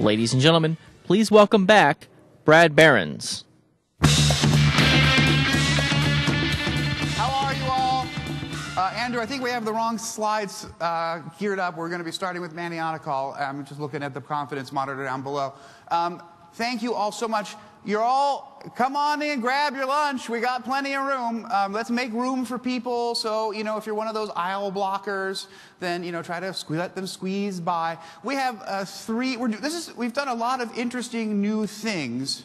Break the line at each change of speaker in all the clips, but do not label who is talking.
Ladies and gentlemen, please welcome back Brad Behrens.
How are you all? Andrew, I think we have the wrong slides geared up. We're going to be starting with Manny Anekal. I'm just looking at the confidence monitor down below. Thank you all so much. You're all, come on in, grab your lunch. We got plenty of room. Let's make room for people. So, if you're one of those aisle blockers, then, try to let them squeeze by. We have we've done a lot of interesting new things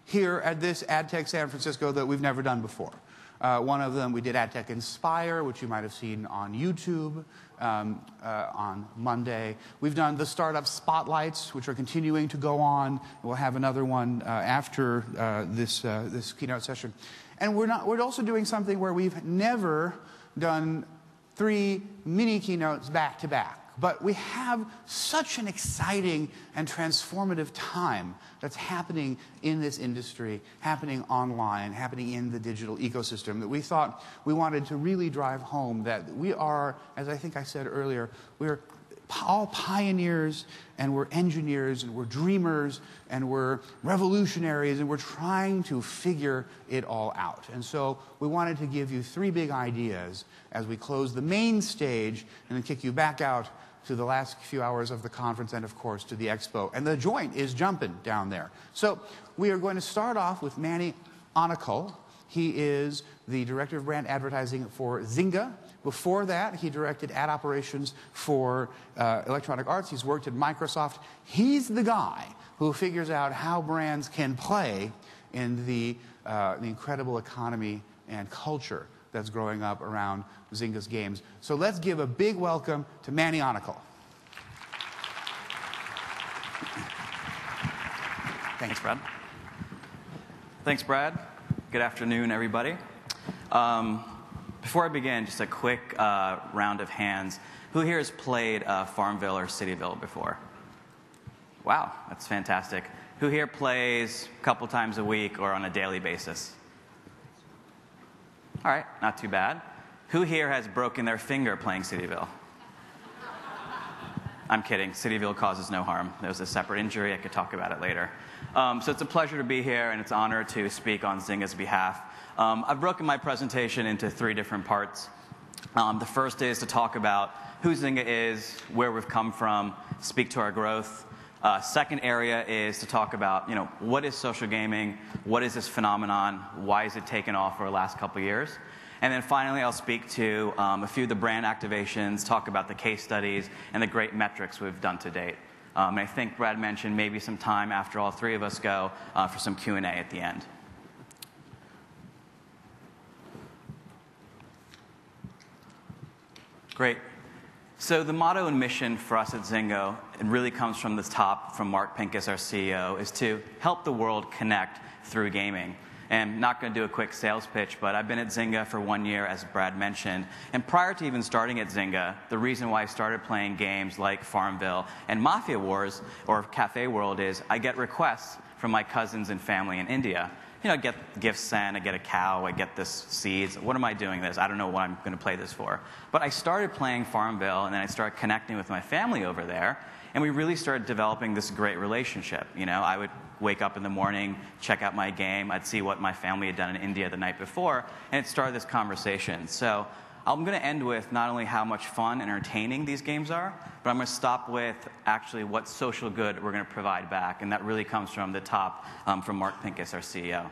here at this AdTech San Francisco that we've never done before. One of them, we did AdTech Inspire, which you might have seen on YouTube on Monday. We've done the Startup Spotlights, which are continuing to go on. We'll have another one after this keynote session. And we're also doing something where we've never done 3 mini keynotes back to back. But we have such an exciting and transformative time that's happening in this industry, happening online, happening in the digital ecosystem, that we thought we wanted to really drive home that we are, as I think I said earlier, we're all pioneers, and we're engineers, and we're dreamers, and we're revolutionaries, and we're trying to figure it all out. And so we wanted to give you 3 big ideas as we close the main stage and then kick you back out to the last few hours of the conference and, of course, to the expo. And the joint is jumping down there. So we are going to start off with Manny Anekal. He is the Director of Brand Advertising for Zynga. Before that, he directed ad operations for Electronic Arts. He's worked at Microsoft. He's the guy who figures out how brands can play in the incredible economy and culture that's growing up around Zynga's games. So let's give a big welcome to Manny Anekal.
Thanks, Brad. Thanks, Brad. Good afternoon, everybody. Before I begin, just a quick round of hands. Who here has played Farmville or Cityville before? Wow, that's fantastic. Who here plays a couple times a week or on a daily basis? All right, not too bad. Who here has broken their finger playing Cityville? I'm kidding. Cityville causes no harm. There was a separate injury. I could talk about it later. So it's a pleasure to be here, and it's an honor to speak on Zynga's behalf. I've broken my presentation into 3 different parts. The first is to talk about who Zynga is, where we've come from, speak to our growth. Second area is to talk about, what is social gaming? What is this phenomenon? Why has it taken off over the last couple of years? And then finally, I'll speak to a few of the brand activations, talk about the case studies, and the great metrics we've done to date. And I think Brad mentioned maybe some time after all 3 of us go for some Q&A at the end. Great. So the motto and mission for us at Zynga, it really comes from the top, from Mark Pincus, our CEO, is to help the world connect through gaming. And I'm not going to do a quick sales pitch, but I've been at Zynga for 1 year, as Brad mentioned. And prior to even starting at Zynga, the reason why I started playing games like Farmville and Mafia Wars, or Cafe World, is I get requests from my cousins and family in India. I get gifts sent, I get a cow, I get this seeds. What am I doing this? I don't know what I'm going to play this for. But I started playing Farmville, and then I started connecting with my family over there, and we really started developing this great relationship. I would wake up in the morning, check out my game, I'd see what my family had done in India the night before, and it started this conversation. So I'm going to end with not only how much fun and entertaining these games are, but I'm going to stop with actually what social good we're going to provide back, and that really comes from the top, from Mark Pincus, our CEO.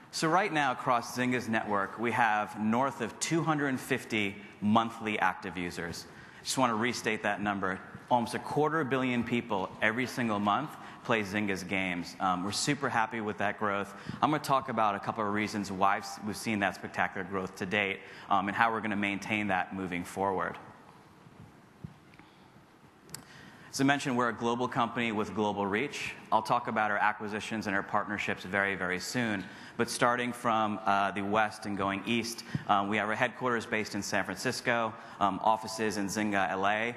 So right now, across Zynga's network, we have north of 250 monthly active users. I just want to restate that number. Almost 250 million people every single month play Zynga's games. We're super happy with that growth. I'm going to talk about a couple of reasons why we've seen that spectacular growth to date, and how we're going to maintain that moving forward. As I mentioned, we're a global company with global reach. I'll talk about our acquisitions and our partnerships very, very soon. But starting from the west and going east, we have our headquarters based in San Francisco, offices in Zynga LA.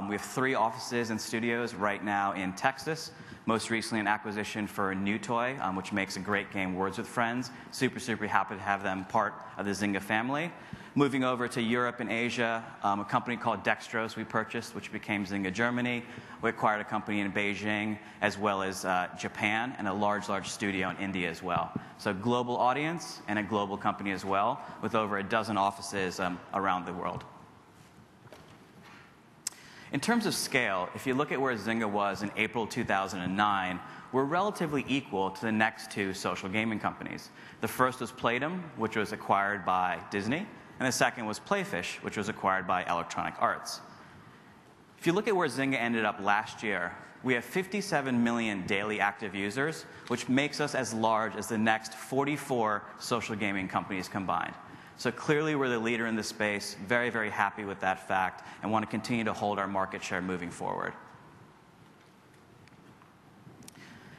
We have 3 offices and studios right now in Texas. Most recently, an acquisition for New Toy, which makes a great game, Words with Friends. Super, super happy to have them part of the Zynga family. Moving over to Europe and Asia, a company called Dextrose we purchased, which became Zynga Germany. We acquired a company in Beijing, as well as Japan, and a large, large studio in India as well. So global audience and a global company as well, with over a dozen offices around the world. In terms of scale, if you look at where Zynga was in April 2009, we're relatively equal to the next two social gaming companies. The first was Playdom, which was acquired by Disney, and the second was Playfish, which was acquired by Electronic Arts. If you look at where Zynga ended up last year, we have 57 million daily active users, which makes us as large as the next 44 social gaming companies combined. So clearly we're the leader in this space, very, very happy with that fact, and want to continue to hold our market share moving forward.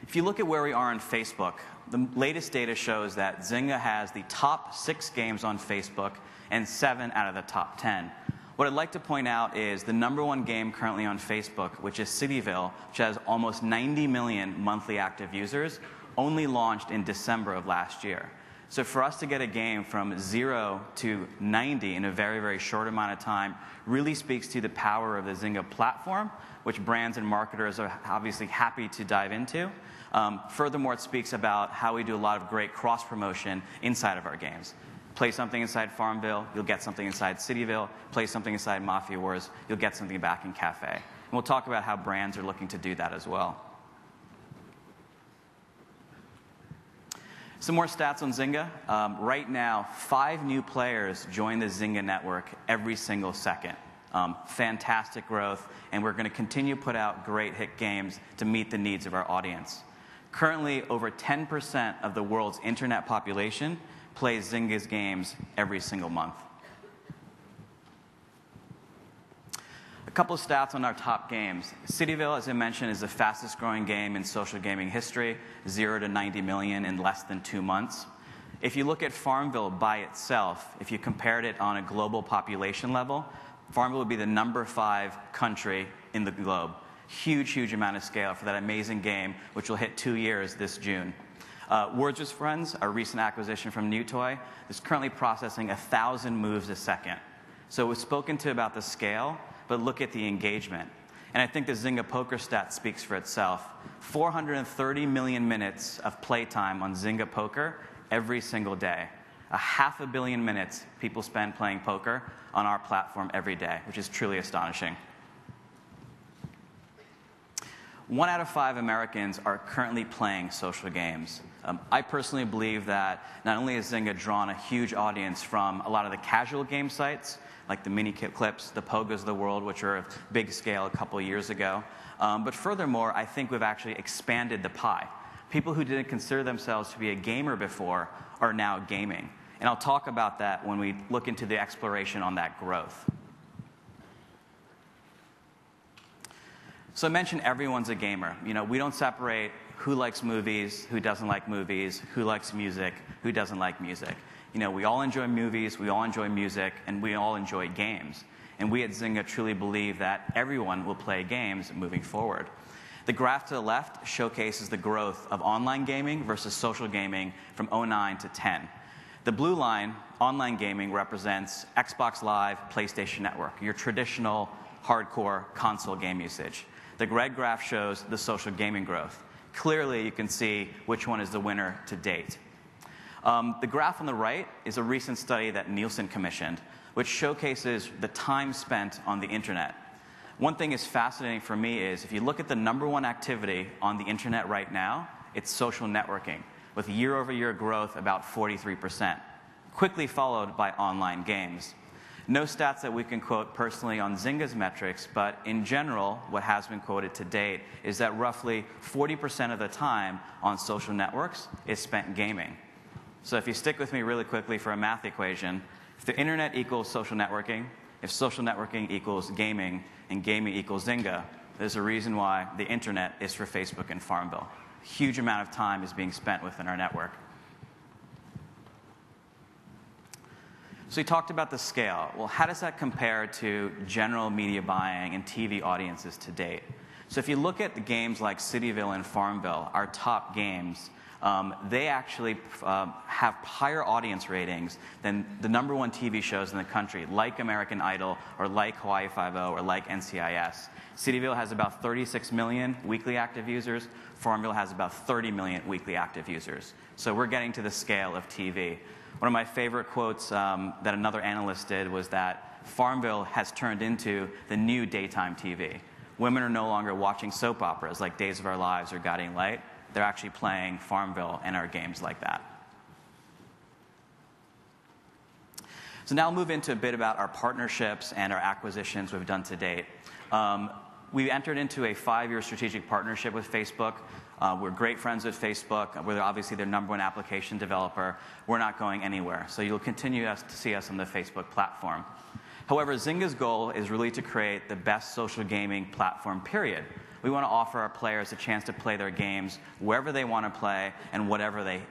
If you look at where we are on Facebook, the latest data shows that Zynga has the top 6 games on Facebook and 7 out of the top 10. What I'd like to point out is the #1 game currently on Facebook, which is Cityville, which has almost 90 million monthly active users, only launched in December of last year. So for us to get a game from 0 to 90 in a very, very short amount of time really speaks to the power of the Zynga platform, which brands and marketers are obviously happy to dive into. Furthermore, it speaks about how we do a lot of great cross-promotion inside of our games. Play something inside Farmville, you'll get something inside Cityville. Play something inside Mafia Wars, you'll get something back in Cafe. And we'll talk about how brands are looking to do that as well. Some more stats on Zynga. Right now, 5 new players join the Zynga network every single second. Fantastic growth, and we're going to continue to put out great hit games to meet the needs of our audience. Currently, over 10% of the world's internet population plays Zynga's games every single month. A couple of stats on our top games. Cityville, as I mentioned, is the fastest growing game in social gaming history, 0 to 90 million in less than 2 months. If you look at Farmville by itself, if you compared it on a global population level, Farmville would be the #5 country in the globe. Huge, huge amount of scale for that amazing game, which will hit 2 years this June. Words with Friends, our recent acquisition from New Toy, is currently processing 1,000 moves a second. So we've spoken to about the scale, but look at the engagement. And I think the Zynga poker stat speaks for itself. 430 million minutes of playtime on Zynga poker every single day. 500 million minutes people spend playing poker on our platform every day, which is truly astonishing. 1 out of 5 Americans are currently playing social games. I personally believe that not only has Zynga drawn a huge audience from a lot of the casual game sites, like the Mini-Clips, the Pogos of the world, which are of big scale a couple of years ago, but furthermore, I think we've actually expanded the pie. People who didn't consider themselves to be a gamer before are now gaming. And I'll talk about that when we look into the exploration on that growth. So I mentioned everyone's a gamer. You know, we don't separate who likes movies, who doesn't like movies, who likes music, who doesn't like music. You know, we all enjoy movies, we all enjoy music, and we all enjoy games. And we at Zynga truly believe that everyone will play games moving forward. The graph to the left showcases the growth of online gaming versus social gaming from 2009 to 10. The blue line, online gaming, represents Xbox Live, PlayStation Network, your traditional hardcore console game usage. The red graph shows the social gaming growth. Clearly, you can see which one is the winner to date. The graph on the right is a recent study that Nielsen commissioned, which showcases the time spent on the internet. One thing is fascinating for me is if you look at the #1 activity on the internet right now, it's social networking, with year-over-year growth about 43%, quickly followed by online games. No stats that we can quote personally on Zynga's metrics, but in general, what has been quoted to date is that roughly 40% of the time on social networks is spent gaming. So if you stick with me really quickly for a math equation, if the internet equals social networking, if social networking equals gaming, and gaming equals Zynga, there's a reason why the internet is for Facebook and Farmville. A huge amount of time is being spent within our network. So we talked about the scale. Well, how does that compare to general media buying and TV audiences to date? So if you look at the games like Cityville and Farmville, our top games, they actually have higher audience ratings than the #1 TV shows in the country, like American Idol, or like Hawaii Five-0, or like NCIS. Cityville has about 36 million weekly active users. Farmville has about 30 million weekly active users. So we're getting to the scale of TV. One of my favorite quotes that another analyst did was that Farmville has turned into the new daytime TV. Women are no longer watching soap operas like Days of Our Lives or Guiding Light. They're actually playing Farmville and our games like that. So now I'll move into a bit about our partnerships and our acquisitions we've done to date. We entered into a 5-year strategic partnership with Facebook. We're great friends with Facebook. We're obviously their #1 application developer. We're not going anywhere. So you'll continue to see us on the Facebook platform. However, Zynga's goal is really to create the best social gaming platform, period. We want to offer our players a chance to play their games wherever they want to play and wherever they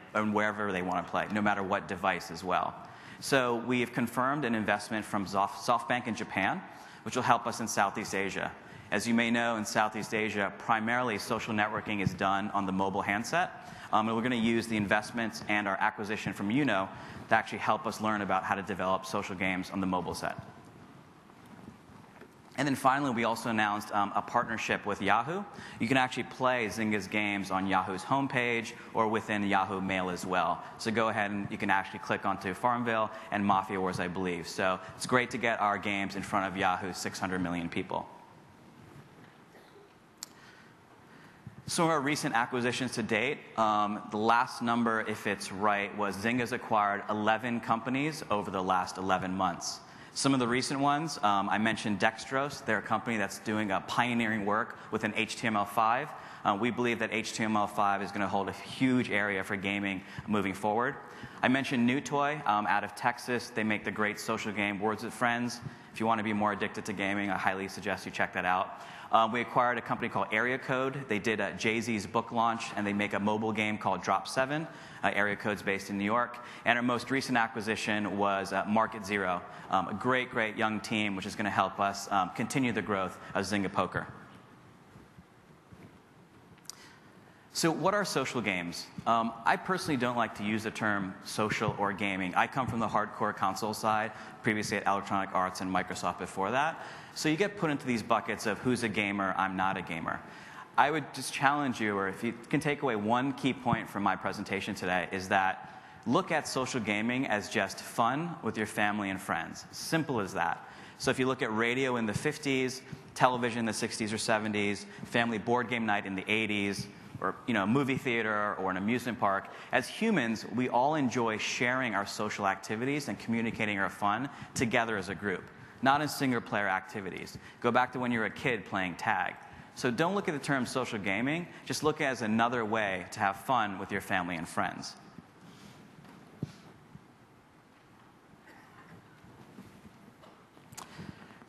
want to play, no matter what device as well. So we have confirmed an investment from SoftBank in Japan, which will help us in Southeast Asia. As you may know, in Southeast Asia, primarily social networking is done on the mobile handset. And we're going to use the investments and our acquisition from Uno to actually help us learn about how to develop social games on the mobile set. And then finally, we also announced a partnership with Yahoo. You can actually play Zynga's games on Yahoo's homepage or within Yahoo Mail as well. So go ahead and you can actually click onto Farmville and Mafia Wars, I believe. So it's great to get our games in front of Yahoo's 600 million people. Some of our recent acquisitions to date, the last number, if it's right, was Zynga's acquired 11 companies over the last 11 months. Some of the recent ones, I mentioned Dextrose. They're a company that's doing pioneering work within HTML5. We believe that HTML5 is going to hold a huge area for gaming moving forward. I mentioned NewToy out of Texas. They make the great social game Words with Friends. If you want to be more addicted to gaming, I highly suggest you check that out. We acquired a company called Area Code. They did Jay-Z's book launch, and they make a mobile game called Drop 7. Area Code's based in New York. And our most recent acquisition was Market Zero, a great, great young team which is going to help us continue the growth of Zynga Poker. So what are social games? I personally don't like to use the term social or gaming. I come from the hardcore console side, previously at Electronic Arts and Microsoft before that. So you get put into these buckets of who's a gamer, I'm not a gamer. I would just challenge you, or if you can take away one key point from my presentation today, is that look at social gaming as just fun with your family and friends. Simple as that. So if you look at radio in the 50s, television in the 60s or 70s, family board game night in the 80s, or movie theater or an amusement park, as humans, we all enjoy sharing our social activities and communicating our fun together as a group, not in single-player activities. Go back to when you were a kid playing tag. So don't look at the term social gaming. Just look at it as another way to have fun with your family and friends.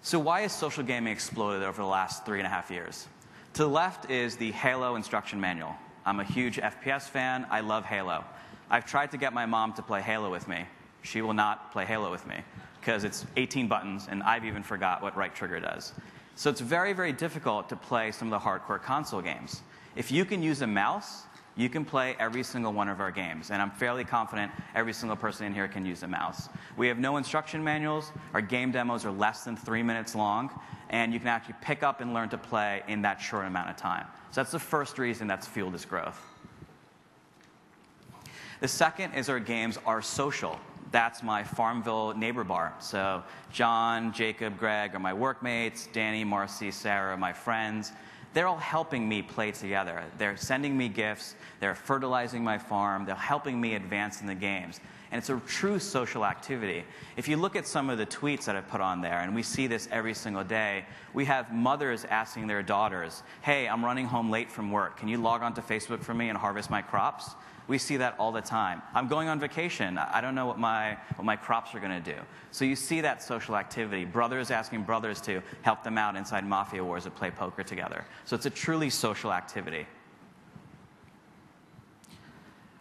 So why has social gaming exploded over the last 3.5 years? To the left is the Halo instruction manual. I'm a huge FPS fan. I love Halo. I've tried to get my mom to play Halo with me. She will not play Halo with me because it's 18 buttons, and I've even forgot what right trigger does. So it's very, very difficult to play some of the hardcore console games. If you can use a mouse, you can play every single one of our games. And I'm fairly confident every single person in here can use a mouse. We have no instruction manuals. Our game demos are less than 3 minutes long. And you can actually pick up and learn to play in that short amount of time. So that's the first reason that's fueled this growth. The second is our games are social. That's my Farmville neighbor bar. So John, Jacob, Greg are my workmates. Danny, Marcy, Sarah are my friends. They're all helping me play together. They're sending me gifts. They're fertilizing my farm. They're helping me advance in the games. And it's a true social activity. If you look at some of the tweets that I put on there, and we see this every single day, we have mothers asking their daughters, hey, I'm running home late from work. Can you log on to Facebook for me and harvest my crops? We see that all the time. I'm going on vacation. I don't know what my crops are going to do. So you see that social activity. Brothers asking brothers to help them out inside Mafia Wars to play poker together. So it's a truly social activity.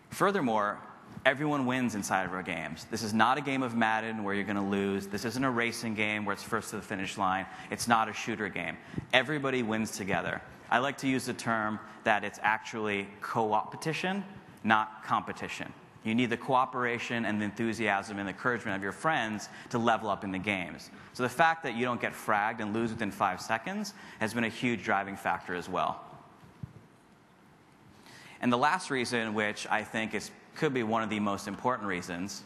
Furthermore, Everyone wins inside of our games. This is not a game of Madden where you're going to lose. This isn't a racing game where it's first to the finish line. It's not a shooter game. Everybody wins together. I like to use the term that it's actually co-opetition, not competition. You need the cooperation and the enthusiasm and the encouragement of your friends to level up in the games. So the fact that you don't get fragged and lose within 5 seconds has been a huge driving factor as well. And the last reason, which I think could be one of the most important reasons,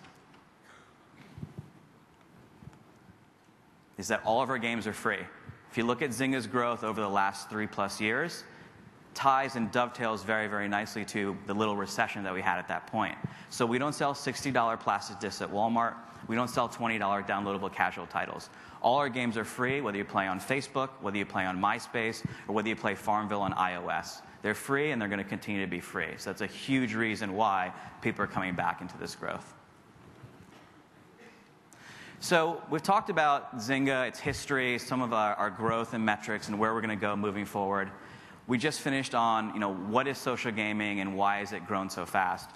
is that all of our games are free. If you look at Zynga's growth over the last 3+ years, ties and dovetails very, very nicely to the little recession that we had at that point. So we don't sell $60 plastic discs at Walmart. We don't sell $20 downloadable casual titles. All our games are free, whether you play on Facebook, whether you play on MySpace, or whether you play Farmville on iOS. They're free, and they're going to continue to be free. So that's a huge reason why people are coming back into this growth. So we've talked about Zynga, its history, some of our growth and metrics, and where we're going to go moving forward. We just finished on, what is social gaming and why has it grown so fast?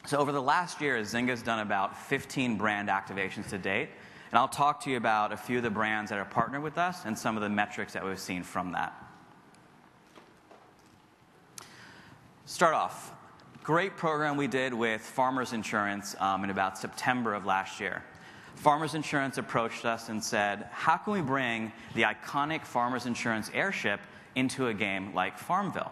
So over the last year, Zynga's done about 15 brand activations to date. And I'll talk to you about a few of the brands that are partnered with us and some of the metrics that we've seen from that. Start off, great program we did with Farmers Insurance in about September of last year. Farmers Insurance approached us and said, how can we bring the iconic Farmers Insurance airship into a game like Farmville?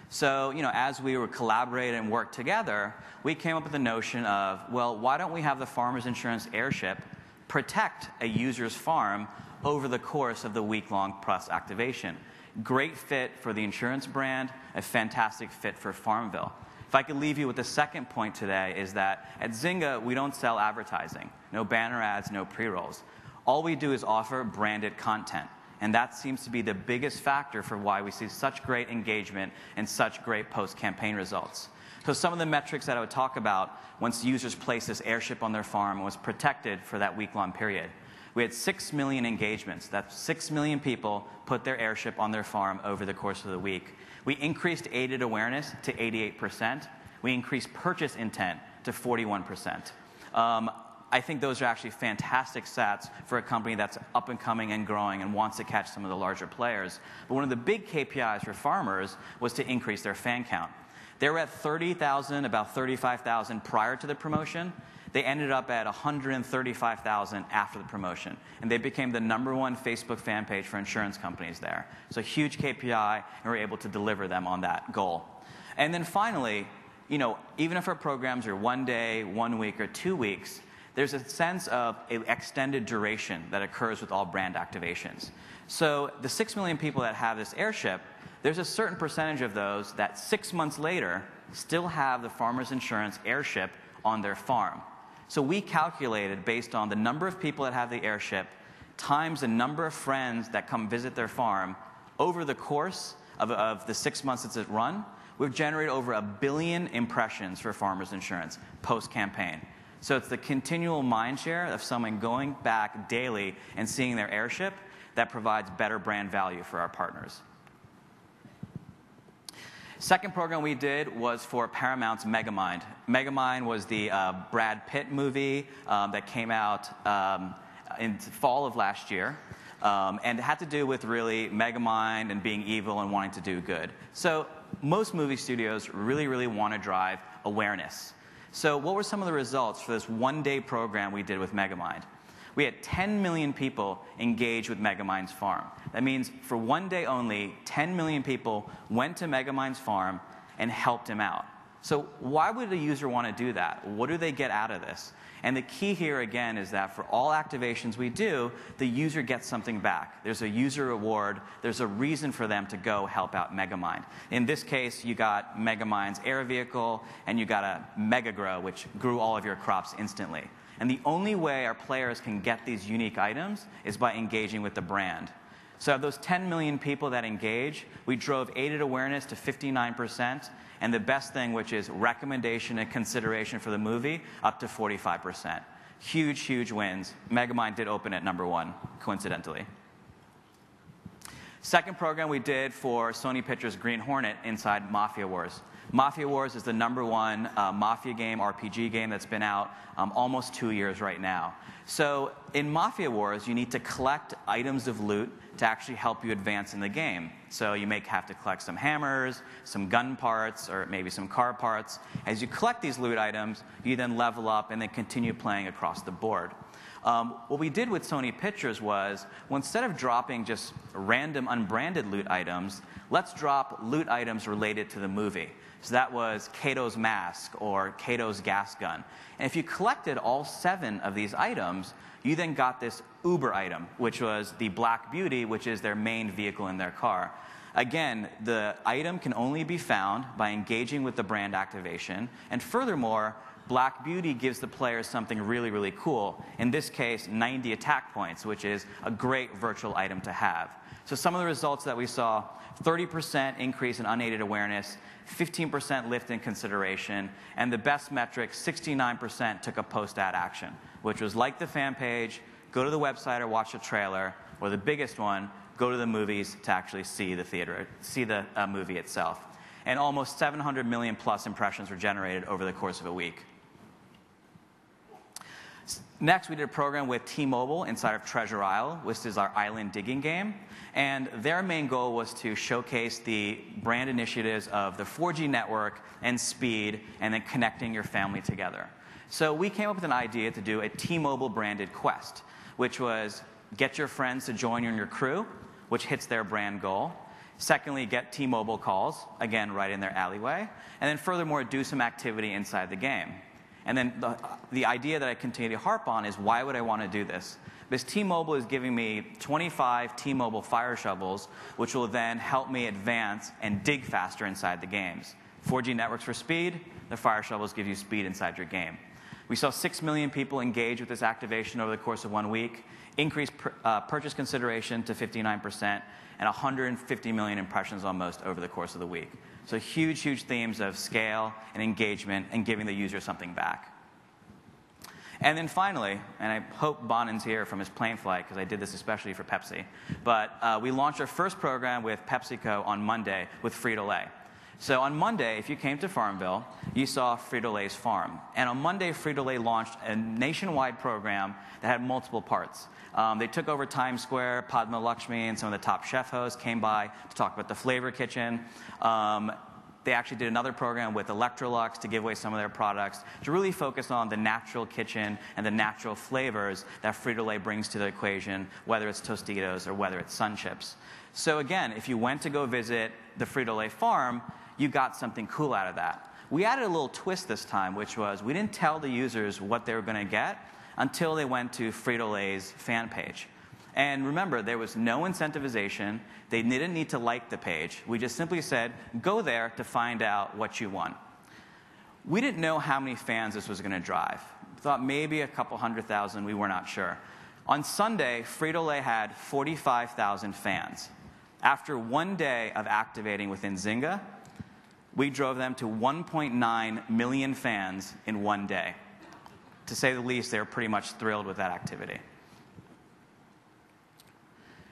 So, as we were collaborating and worked together, we came up with the notion of, well, why don't we have the Farmers Insurance airship protect a user's farm over the course of the week-long plus activation? Great fit for the insurance brand, a fantastic fit for Farmville. If I could leave you with the second point today is that at Zynga, we don't sell advertising. No banner ads, no pre-rolls. All we do is offer branded content. And that seems to be the biggest factor for why we see such great engagement and such great post-campaign results. So some of the metrics that I would talk about once users placed this airship on their farm was protected for that week-long period. We had 6 million engagements. That's 6 million people put their airship on their farm over the course of the week. We increased aided awareness to 88%. We increased purchase intent to 41%. I think those are actually fantastic stats for a company that's up and coming and growing and wants to catch some of the larger players. But one of the big KPIs for farmers was to increase their fan count. They were at 30,000, about 35,000 prior to the promotion. They ended up at 135,000 after the promotion. And they became the #1 Facebook fan page for insurance companies there. So huge KPI, and we're able to deliver them on that goal. And then finally, even if our programs are 1 day, 1 week, or 2 weeks, there's a sense of an extended duration that occurs with all brand activations. So the 6 million people that have this airship, there's a certain percentage of those that 6 months later still have the Farmers Insurance airship on their farm. So we calculated based on the number of people that have the airship times the number of friends that come visit their farm over the course of the 6 months it's run, we've generated over 1 billion impressions for Farmers Insurance post-campaign. So it's the continual mind share of someone going back daily and seeing their airship that provides better brand value for our partners. Second program we did was for Paramount's Megamind. Megamind was the Brad Pitt movie that came out in fall of last year. And it had to do with really Megamind and being evil and wanting to do good. So most movie studios really, really want to drive awareness. So what were some of the results for this one-day program we did with Megamind? We had 10 million people engage with Megamind's farm. That means for 1 day only, 10 million people went to Megamind's farm and helped him out. So why would a user want to do that? What do they get out of this? And the key here, again, is that for all activations we do, the user gets something back. There's a user reward. There's a reason for them to go help out Megamind. In this case, you got Megamind's air vehicle, and you got a Mega Grow, which grew all of your crops instantly. And the only way our players can get these unique items is by engaging with the brand. So of those 10 million people that engage, we drove aided awareness to 59%, and the best thing, which is recommendation and consideration for the movie, up to 45%. Huge, huge wins. Megamind did open at #1, coincidentally. Second program we did for Sony Pictures' Green Hornet inside Mafia Wars. Mafia Wars is the #1 Mafia game, RPG game that's been out almost 2 years right now. So in Mafia Wars, you need to collect items of loot to actually help you advance in the game. So you may have to collect some hammers, some gun parts, or maybe some car parts. As you collect these loot items, you then level up and then continue playing across the board. What we did with Sony Pictures was, well, instead of dropping just random unbranded loot items, let's drop loot items related to the movie. So that was Kato's mask or Kato's gas gun. And if you collected all 7 of these items, you then got this Uber item, which was the Black Beauty, which is their main vehicle in their car. Again, the item can only be found by engaging with the brand activation. And furthermore, Black Beauty gives the players something really, really cool. In this case, 90 attack points, which is a great virtual item to have. So some of the results that we saw, 30% increase in unaided awareness, 15% lift in consideration, and the best metric, 69% took a post-ad action, which was like the fan page, go to the website or watch the trailer, or the biggest one, go to the movies to actually see the movie itself. And almost 700 million plus impressions were generated over the course of a week. Next, we did a program with T-Mobile inside of Treasure Isle, which is our island digging game. And their main goal was to showcase the brand initiatives of the 4G network and speed, and then connecting your family together. So we came up with an idea to do a T-Mobile branded quest, which was get your friends to join you in your crew, which hits their brand goal. Secondly, get T-Mobile calls, again, right in their alleyway. And then furthermore, do some activity inside the game. And then the idea that I continue to harp on is, why would I want to do this? Because T-Mobile is giving me 25 T-Mobile fire shovels, which will then help me advance and dig faster inside the games. 4G networks for speed, the fire shovels give you speed inside your game. We saw 6 million people engage with this activation over the course of 1 week, increased purchase consideration to 59%, and 150 million impressions almost over the course of the week. So huge, huge themes of scale and engagement and giving the user something back. And then finally, and I hope Bonan's here from his plane flight, because I did this especially for Pepsi, but we launched our first program with PepsiCo on Monday with Frito-Lay. So on Monday, if you came to Farmville, you saw Frito-Lay's farm. And on Monday, Frito-Lay launched a nationwide program that had multiple parts. They took over Times Square. Padma Lakshmi and some of the top chef hosts came by to talk about the flavor kitchen. They actually did another program with Electrolux to give away some of their products to really focus on the natural kitchen and the natural flavors that Frito-Lay brings to the equation, whether it's Tostitos or whether it's Sun Chips. So again, if you went to go visit the Frito-Lay farm, you got something cool out of that. We added a little twist this time, which was we didn't tell the users what they were going to get until they went to Frito-Lay's fan page. And remember, there was no incentivization. They didn't need to like the page. We just simply said, go there to find out what you want. We didn't know how many fans this was going to drive. We thought maybe a couple 100,000. We were not sure. On Sunday, Frito-Lay had 45,000 fans. After 1 day of activating within Zynga, we drove them to 1.9 million fans in 1 day. To say the least, they were pretty much thrilled with that activity.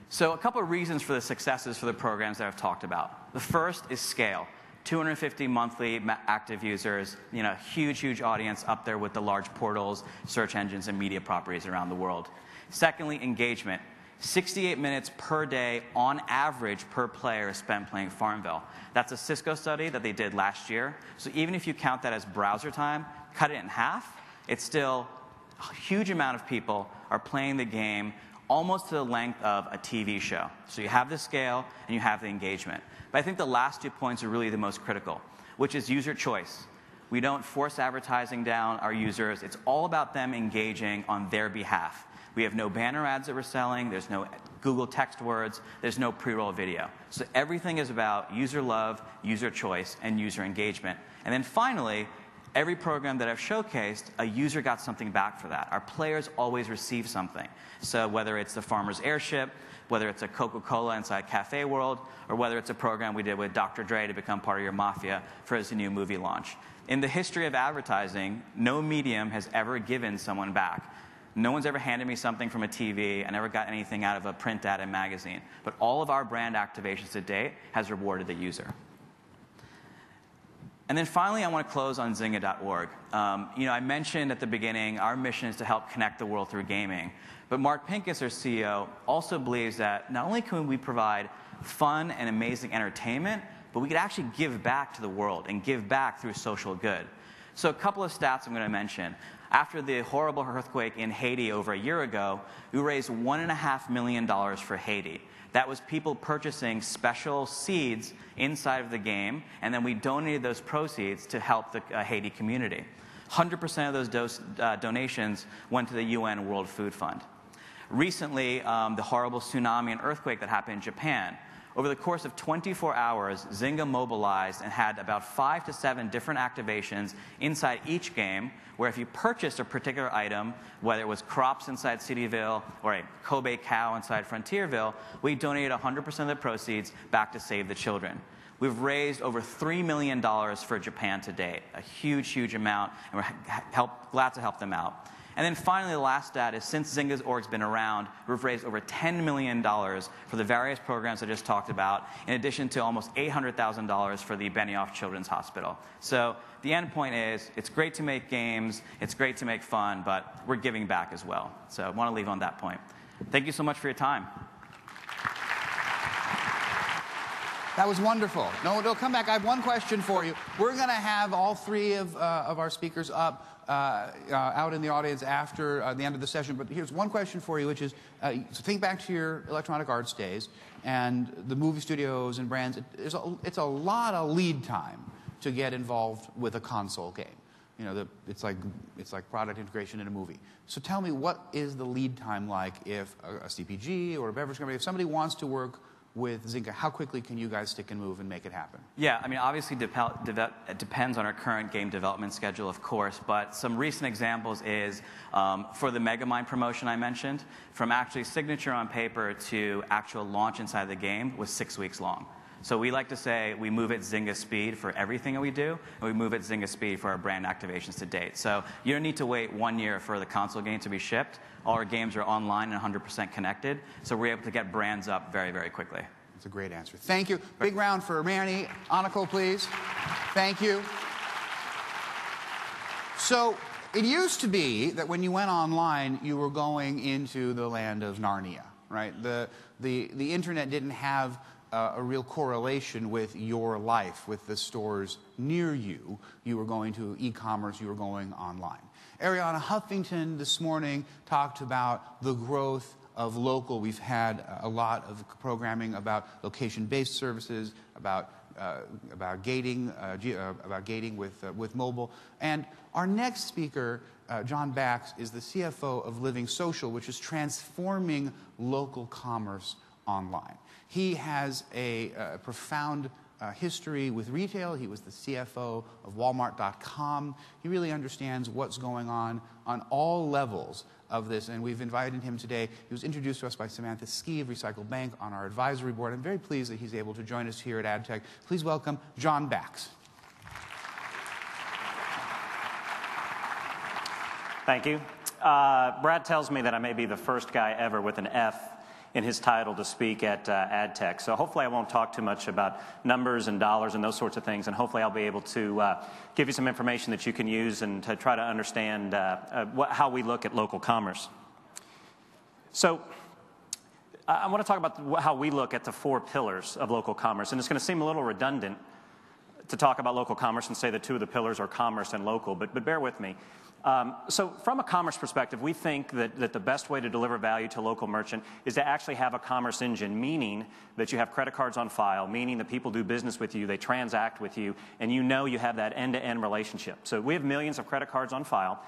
So a couple of reasons for the successes for the programs that I've talked about. The first is scale. 250 monthly active users, huge, huge audience up there with the large portals, search engines, and media properties around the world. Secondly, engagement. 68 minutes per day on average per player is spent playing Farmville. That's a Cisco study that they did last year. So even if you count that as browser time, cut it in half, it's still a huge amount of people are playing the game almost to the length of a TV show. So you have the scale and you have the engagement. But I think the last 2 points are really the most critical, which is user choice. We don't force advertising down our users. It's all about them engaging on their behalf. We have no banner ads that we're selling. There's no Google text words. There's no pre-roll video. So everything is about user love, user choice, and user engagement. And then finally, every program that I've showcased, a user got something back for that. Our players always receive something. So whether it's the Farmer's Airship, whether it's a Coca-Cola inside Cafe World, or whether it's a program we did with Dr. Dre to become part of your mafia for his new movie launch. In the history of advertising, no medium has ever given someone back. No one's ever handed me something from a TV. I never got anything out of a print ad and magazine. But all of our brand activations to date has rewarded the user. And then finally, I want to close on Zynga.org. I mentioned at the beginning, our mission is to help connect the world through gaming. But Mark Pincus, our CEO, also believes that not only can we provide fun and amazing entertainment, but we could actually give back to the world and give back through social good. So a couple of stats I'm going to mention. After the horrible earthquake in Haiti over a year ago, we raised $1.5 million for Haiti. That was people purchasing special seeds inside of the game, and then we donated those proceeds to help the Haiti community. 100% of those donations went to the UN World Food Fund. Recently, the horrible tsunami and earthquake that happened in Japan. Over the course of 24 hours, Zynga mobilized and had about 5 to 7 different activations inside each game, where if you purchased a particular item, whether it was crops inside Cityville or a Kobe cow inside Frontierville, we donated 100% of the proceeds back to Save the Children. We've raised over $3 million for Japan to date, a huge, huge amount, and we're glad to help them out. And then finally, the last stat is since Zynga's org's been around, we've raised over $10 million for the various programs I just talked about, in addition to almost $800,000 for the Benioff Children's Hospital. So the end point is, it's great to make games, it's great to make fun, but we're giving back as well. So I want to leave on that point. Thank you so much for your time.
That was wonderful. No, come back. I have one question for you. We're going to have all three of our speakers up out in the audience after the end of the session. But here's one question for you, which is, so think back to your Electronic Arts days and the movie studios and brands. It's a lot of lead time to get involved with a console game. You know, it's like product integration in a movie. So tell me, what is the lead time like if a CPG or a beverage company, if somebody wants to work with Zynga, how quickly can you guys stick and move and make it happen?
Yeah, I mean, obviously it depends on our current game development schedule, of course, but some recent examples is for the Megamind promotion I mentioned, from actually signature on paper to actual launch inside the game was 6 weeks long. So we like to say we move at Zynga speed for everything that we do, and we move at Zynga speed for our brand activations to date. So you don't need to wait 1 year for the console game to be shipped. All our games are online and 100% connected, so we're able to get brands up very, very quickly.
That's a great answer. Thank you. Big round for Manny. Anekal, please. Thank you. So it used to be that when you went online, you were going into the land of Narnia, right? The internet didn't have a real correlation with your life, with the stores near you. You were going to e-commerce, you were going online. Ariana Huffington this morning talked about the growth of local. We've had a lot of programming about location-based services, about gating with mobile. And our next speaker, John Bax, is the CFO of LivingSocial, which is transforming local commerce online. He has a profound history with retail. He was the CFO of Walmart.com. He really understands what's going on all levels of this, and we've invited him today. He was introduced to us by Samantha Ski of Recycle Bank on our advisory board. I'm very pleased that he's able to join us here at AdTech. Please welcome John Bax.
Thank you. Brad tells me that I may be the first guy ever with an F in his title to speak at AdTech. So hopefully I won't talk too much about numbers and dollars and those sorts of things, and hopefully I'll be able to give you some information that you can use and to try to understand how we look at local commerce. So I want to talk about how we look at the 4 pillars of local commerce, and it's going to seem a little redundant to talk about local commerce and say that 2 of the pillars are commerce and local, but bear with me. So from a commerce perspective, we think that the best way to deliver value to a local merchant is to actually have a commerce engine, meaning that you have credit cards on file, meaning that people do business with you, they transact with you, and you know you have that end-to-end relationship. So we have millions of credit cards on file.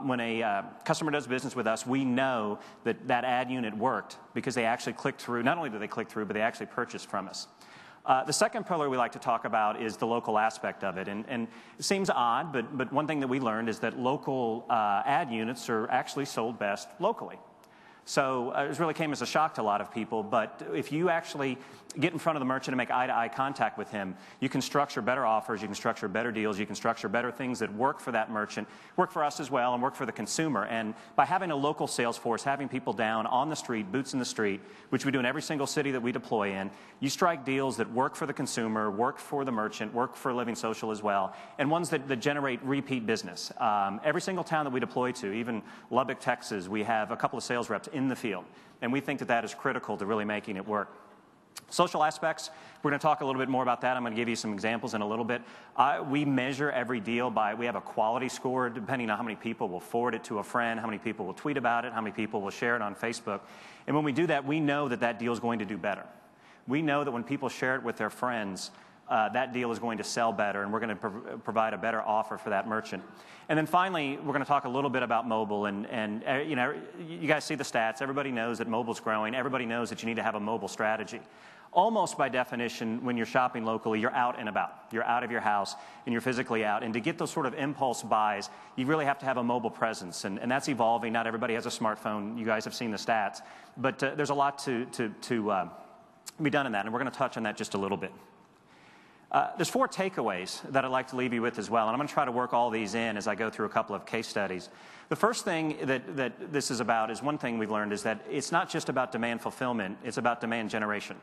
When a customer does business with us, we know that that ad unit worked because they actually clicked through. Not only did they click through, but they actually purchased from us. The second pillar we like to talk about is the local aspect of it. And it seems odd, but one thing that we learned is that local ad units are actually sold best locally. So it really came as a shock to a lot of people, but if you actually get in front of the merchant and make eye-to-eye contact with him, you can structure better offers, you can structure better deals, you can structure better things that work for that merchant, work for us as well, and work for the consumer. And by having a local sales force, having people down on the street, boots in the street, which we do in every single city that we deploy in, you strike deals that work for the consumer, work for the merchant, work for LivingSocial as well, and ones that generate repeat business. Every single town that we deploy to, even Lubbock, Texas, we have a couple of sales reps in the field, and we think that that is critical to really making it work. Social aspects, we're going to talk a little bit more about that. I'm going to give you some examples in a little bit. We measure every deal we have a quality score depending on how many people will forward it to a friend, how many people will tweet about it, how many people will share it on Facebook. And when we do that, we know that that deal is going to do better. We know that when people share it with their friends, that deal is going to sell better, and we're going to provide a better offer for that merchant. And then finally, we're going to talk a little bit about mobile. And you know, you guys see the stats. Everybody knows that mobile's growing. Everybody knows that you need to have a mobile strategy. Almost by definition, when you're shopping locally, you're out and about. You're out of your house, and you're physically out. And to get those sort of impulse buys, you really have to have a mobile presence. And that's evolving. Not everybody has a smartphone. You guys have seen the stats. But there's a lot to be done in that, and we're going to touch on that just a little bit. There's 4 takeaways that I'd like to leave you with as well, and I'm going to try to work all these in as I go through a couple of case studies. The first thing that this is about is one thing we've learned is that it's not just about demand fulfillment, it's about demand generation.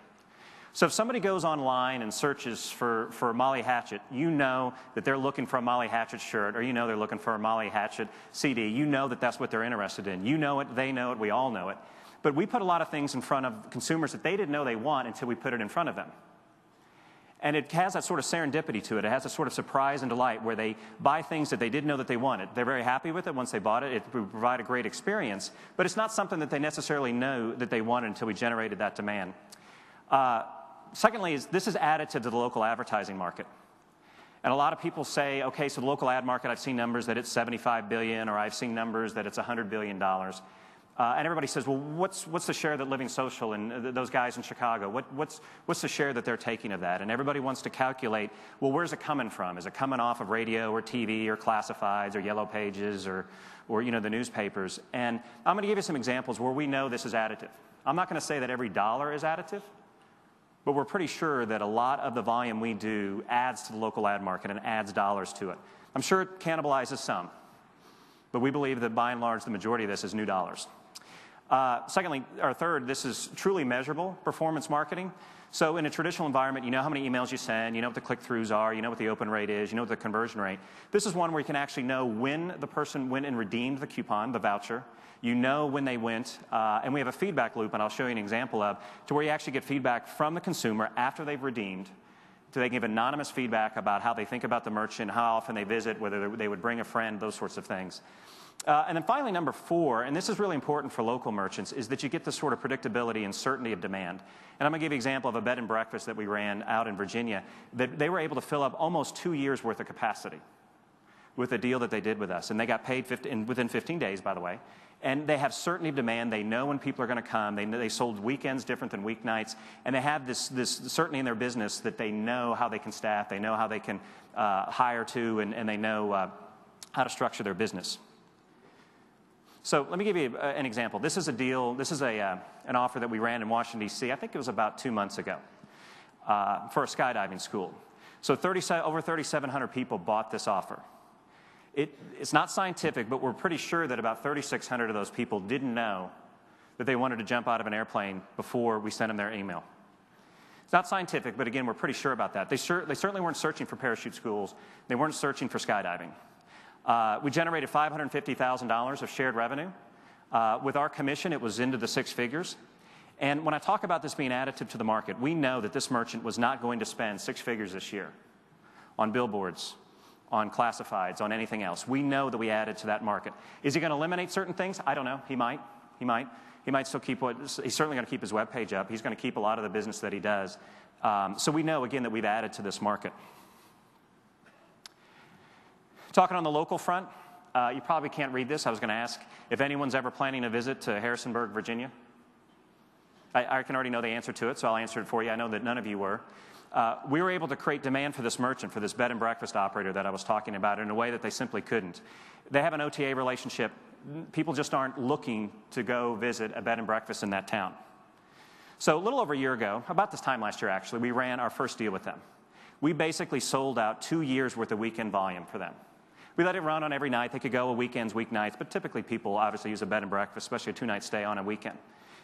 So if somebody goes online and searches for Molly Hatchet, you know that they're looking for a Molly Hatchet shirt, or you know they're looking for a Molly Hatchet CD. You know that that's what they're interested in. You know it, they know it, we all know it. But we put a lot of things in front of consumers that they didn't know they want until we put it in front of them. And it has that sort of serendipity to it. It has a sort of surprise and delight where they buy things that they didn't know that they wanted. They're very happy with it once they bought it. It would provide a great experience. But it's not something that they necessarily know that they wanted until we generated that demand. Secondly, this is additive to the local advertising market. And a lot of people say, okay, so the local ad market, I've seen numbers that it's $75 billion, or I've seen numbers that it's $100 billion. And everybody says, well, what's the share that LivingSocial and those guys in Chicago, what's the share that they're taking of that? And everybody wants to calculate, well, where's it coming from? Is it coming off of radio or TV or classifieds or yellow pages or you know, the newspapers? And I'm going to give you some examples where we know this is additive. I'm not going to say that every dollar is additive, but we're pretty sure that a lot of the volume we do adds to the local ad market and adds dollars to it. I'm sure it cannibalizes some, but we believe that by and large the majority of this is new dollars. Secondly, or third, this is truly measurable performance marketing. So in a traditional environment, you know how many emails you send, you know what the click-throughs are, you know what the open rate is, you know what the conversion rate. This is one where you can actually know when the person went and redeemed the coupon, the voucher. You know when they went, and we have a feedback loop, and I'll show you an example of, to where you actually get feedback from the consumer after they've redeemed. So they give anonymous feedback about how they think about the merchant, how often they visit, whether they would bring a friend, those sorts of things. And then finally, number 4, and this is really important for local merchants, is that you get this sort of predictability and certainty of demand. And I'm going to give you an example of a bed and breakfast that we ran out in Virginia, that they were able to fill up almost 2 years' worth of capacity with a deal that they did with us. And they got paid within 15 days, by the way. And they have certainty of demand. They know when people are going to come. They sold weekends different than weeknights. And they have this certainty in their business that they know how they can staff. They know how they can hire to, and they know how to structure their business. So let me give you an example. This is a deal. This is an offer that we ran in Washington, D.C. I think it was about 2 months ago for a skydiving school. So over 3,700 people bought this offer. It's not scientific, but we're pretty sure that about 3,600 of those people didn't know that they wanted to jump out of an airplane before we sent them their email. It's not scientific, but again, we're pretty sure about that. They certainly weren't searching for parachute schools. They weren't searching for skydiving. We generated $550,000 of shared revenue. With our commission, it was into the 6 figures. And when I talk about this being additive to the market, we know that this merchant was not going to spend 6 figures this year on billboards, on classifieds, on anything else. We know that we added to that market. Is he going to eliminate certain things? I don't know. He might. He might still keep he's certainly going to keep his webpage up. He's going to keep a lot of the business that he does. So we know, again, that we've added to this market. Talking on the local front, you probably can't read this. I was going to ask if anyone's ever planning a visit to Harrisonburg, Virginia. I can already know the answer to it, so I'll answer it for you. I know that none of you were. We were able to create demand for this merchant, for this bed and breakfast operator that I was talking about, in a way that they simply couldn't. They have an OTA relationship people just aren't looking to go visit a bed and breakfast in that town. So a little over a year ago, about this time last year actually, we ran our first deal with them. We basically sold out 2 years worth of weekend volume for them. We let it run on every night. They could go weekends, weeknights, but typically people obviously use a bed and breakfast, especially a 2-night stay on a weekend.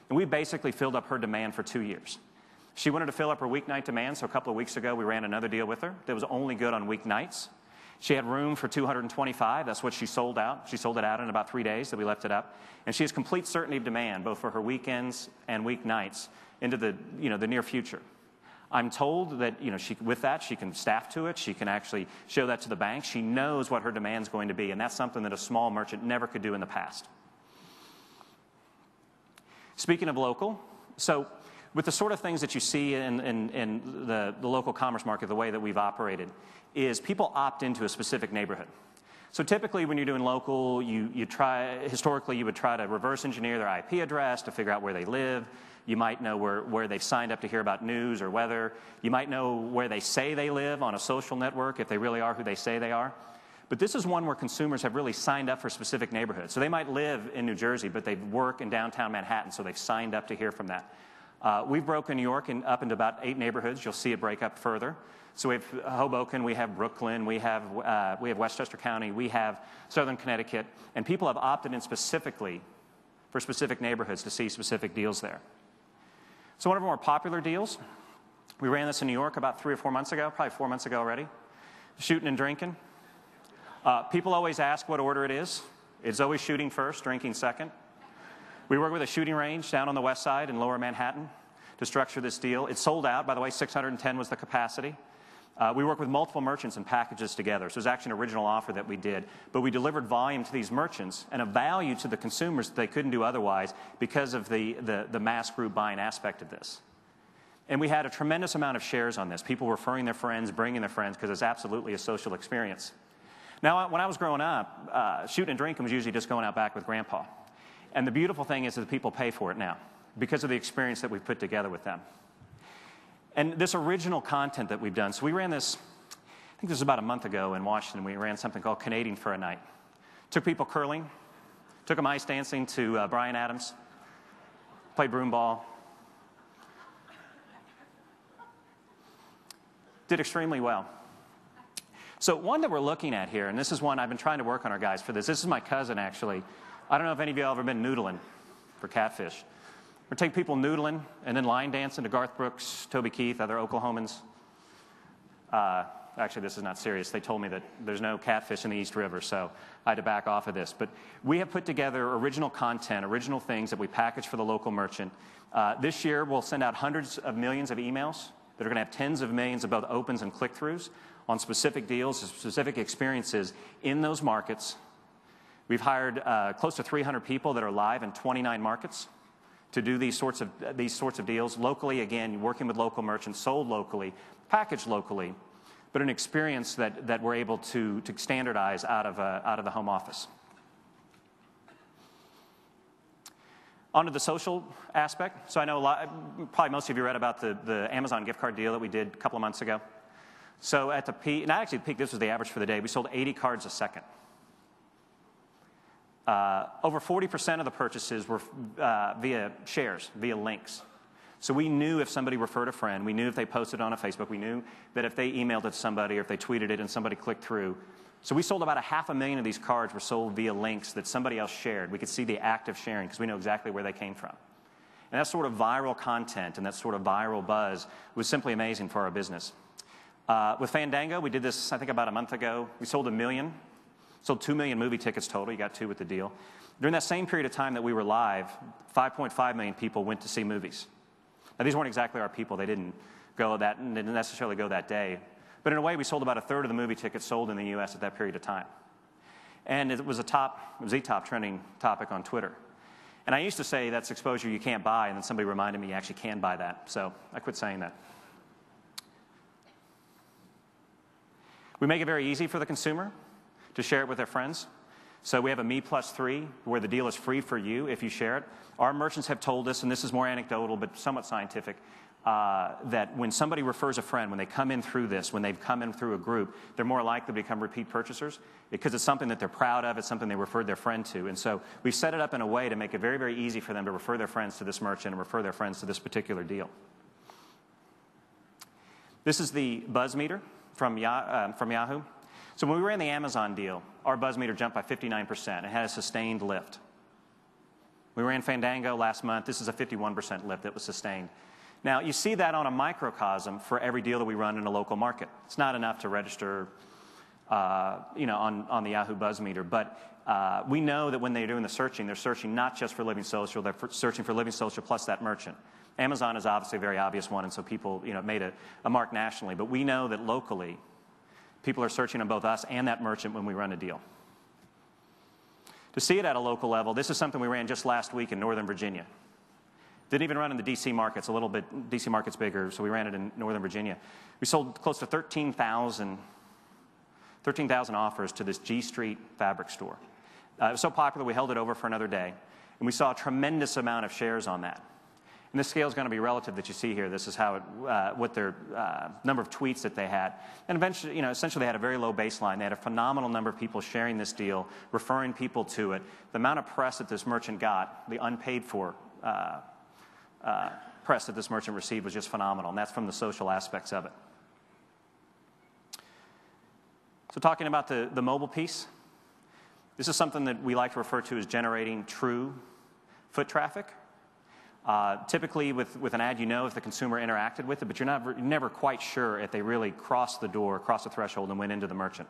And we basically filled up her demand for 2 years. She wanted to fill up her weeknight demand, so a couple of weeks ago we ran another deal with her that was only good on weeknights. She had room for 225. That's what she sold out. She sold it out in about 3 days that we left it up. And she has complete certainty of demand, both for her weekends and weeknights, into the near future. I'm told that with that she can staff to it. She can actually show that to the bank. She knows what her demand's going to be, and that's something that a small merchant never could do in the past. Speaking of local, so with the sort of things that you see in the local commerce market, the way that we've operated, is people opt into a specific neighborhood. So typically when you're doing local, historically you would try to reverse engineer their IP address to figure out where they live. You might know where they've signed up to hear about news or weather. You might know where they say they live on a social network, if they really are who they say they are. But this is one where consumers have really signed up for specific neighborhoods. So they might live in New Jersey, but they work in downtown Manhattan, so they've signed up to hear from that. We've broken New York up into about 8 neighborhoods. You'll see it break up further. So we have Hoboken, we have Brooklyn, we have Westchester County, we have Southern Connecticut, and people have opted in specifically for specific neighborhoods to see specific deals there. So one of our more popular deals, we ran this in New York about 3 or 4 months ago, probably 4 months ago already, shooting and drinking. People always ask what order it is. It's always shooting first, drinking second. We work with a shooting range down on the west side in lower Manhattan to structure this deal. It sold out, by the way, 610 was the capacity. We work with multiple merchants and packages together. So it was actually an original offer that we did. But we delivered volume to these merchants and a value to the consumers that they couldn't do otherwise because of the mass group buying aspect of this. And we had a tremendous amount of shares on this. People referring their friends, bringing their friends, because it's absolutely a social experience. Now, when I was growing up, shooting and drinking was usually just going out back with Grandpa. And the beautiful thing is that people pay for it now because of the experience that we've put together with them. And this original content that we've done, so we ran this, I think this was about a month ago in Washington. We ran something called Canadian for a Night. Took people curling, took them ice dancing to Bryan Adams, played broomball. Did extremely well. So one that we're looking at here, and this is one I've been trying to work on our guys for this. This is my cousin, actually. I don't know if any of you have ever been noodling for catfish. Or take people noodling and then line dancing to Garth Brooks, Toby Keith, other Oklahomans. Actually, this is not serious. They told me that there's no catfish in the East River, so I had to back off of this. But we have put together original content, original things that we package for the local merchant. This year, we'll send out hundreds of millions of emails that are going to have tens of millions of both opens and click-throughs on specific deals, specific experiences in those markets. We've hired close to 300 people that are live in 29 markets to do these sorts of deals locally. Again, working with local merchants, sold locally, packaged locally, but an experience that we're able to standardize out of the home office. Onto the social aspect. So I know probably most of you read about the Amazon gift card deal that we did a couple of months ago. So at the peak, and actually the peak, this was the average for the day, we sold 80 cards a second. Over 40% of the purchases were via shares, via links. So we knew if somebody referred a friend, we knew if they posted on a Facebook, we knew that if they emailed it to somebody or if they tweeted it and somebody clicked through. So we sold about 500,000 of these cards were sold via links that somebody else shared. We could see the active sharing because we know exactly where they came from. And that sort of viral content and that sort of viral buzz was simply amazing for our business. With Fandango, we did this, I think, about a month ago. We sold 1 million. Sold 2 million movie tickets total. You got 2 with the deal. During that same period of time that we were live, 5.5 million people went to see movies. Now, these weren't exactly our people. They didn't necessarily go that day. But in a way, we sold about 1/3 of the movie tickets sold in the U.S. at that period of time. And it was the top trending topic on Twitter. And I used to say that's exposure you can't buy, and then somebody reminded me you actually can buy that. So I quit saying that. We make it very easy for the consumer to share it with their friends. So we have a Me Plus 3 where the deal is free for you if you share it. Our merchants have told us, and this is more anecdotal but somewhat scientific, that when somebody refers a friend, when they come in through this, when they've come in through a group, they're more likely to become repeat purchasers because it's something that they're proud of, it's something they referred their friend to. And so we've set it up in a way to make it very, very easy for them to refer their friends to this merchant and refer their friends to this particular deal. This is the buzz meter from Yahoo. So when we ran the Amazon deal, our buzz meter jumped by 59%. It had a sustained lift. We ran Fandango last month. This is a 51% lift that was sustained. Now, you see that on a microcosm for every deal that we run in a local market. It's not enough to register on the Yahoo buzz meter, but we know that when they're doing the searching, they're searching not just for LivingSocial, they're searching for LivingSocial plus that merchant. Amazon is obviously a very obvious one, and so people made a mark nationally, but we know that locally, people are searching on both us and that merchant when we run a deal. To see it at a local level, this is something we ran just last week in Northern Virginia. Didn't even run in the D.C. markets, a little bit. D.C. market's bigger, so we ran it in Northern Virginia. We sold close to 13,000 offers to this G Street fabric store. It was so popular, we held it over for another day, and we saw a tremendous amount of shares on that. And this scale is going to be relative that you see here. This is how what their number of tweets that they had. And eventually, essentially they had a very low baseline. They had a phenomenal number of people sharing this deal, referring people to it. The amount of press that this merchant got, the unpaid for press that this merchant received was just phenomenal, and that's from the social aspects of it. So talking about the mobile piece, this is something that we like to refer to as generating true foot traffic. Typically with an ad, if the consumer interacted with it, but you're never quite sure if they really crossed the door, crossed the threshold, and went into the merchant.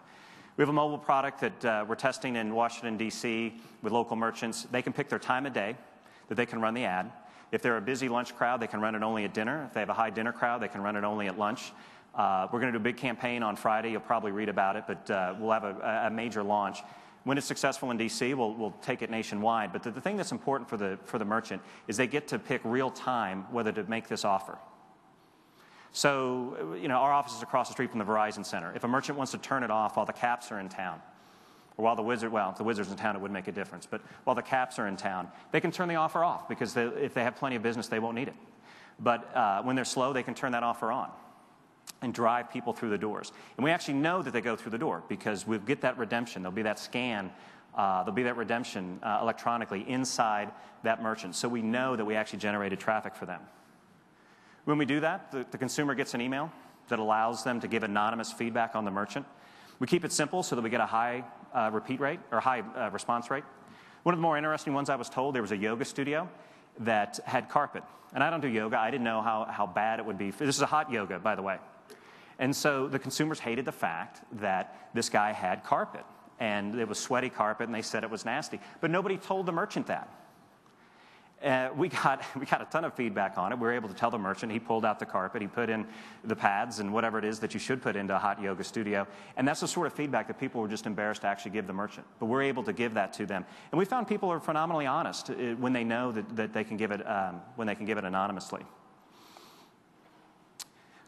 We have a mobile product that we're testing in Washington, D.C. with local merchants. They can pick their time of day that they can run the ad. If they're a busy lunch crowd, they can run it only at dinner. If they have a high dinner crowd, they can run it only at lunch. We're going to do a big campaign on Friday. You'll probably read about it, but we'll have a major launch. When it's successful in D.C., we'll take it nationwide. But the thing that's important for the merchant is they get to pick real time whether to make this offer. So, our office is across the street from the Verizon Center. If a merchant wants to turn it off while the Caps are in town, or while if the Wizards in town, it wouldn't make a difference. But while the Caps are in town, they can turn the offer off because if they have plenty of business, they won't need it. But when they're slow, they can turn that offer on and drive people through the doors. And we actually know that they go through the door because we'll get that redemption. There'll be that scan. There'll be that redemption electronically inside that merchant. So we know that we actually generated traffic for them. When we do that, the consumer gets an email that allows them to give anonymous feedback on the merchant. We keep it simple so that we get a high repeat rate or high response rate. One of the more interesting ones I was told, there was a yoga studio that had carpet. And I don't do yoga. I didn't know how bad it would be. This is a hot yoga, by the way. And so the consumers hated the fact that this guy had carpet. And it was sweaty carpet, and they said it was nasty. But nobody told the merchant that. We got a ton of feedback on it. We were able to tell the merchant. He pulled out the carpet. He put in the pads and whatever it is that you should put into a hot yoga studio. And that's the sort of feedback that people were just embarrassed to actually give the merchant. But we're able to give that to them. And we found people are phenomenally honest when they know that they can give it when they can give it anonymously.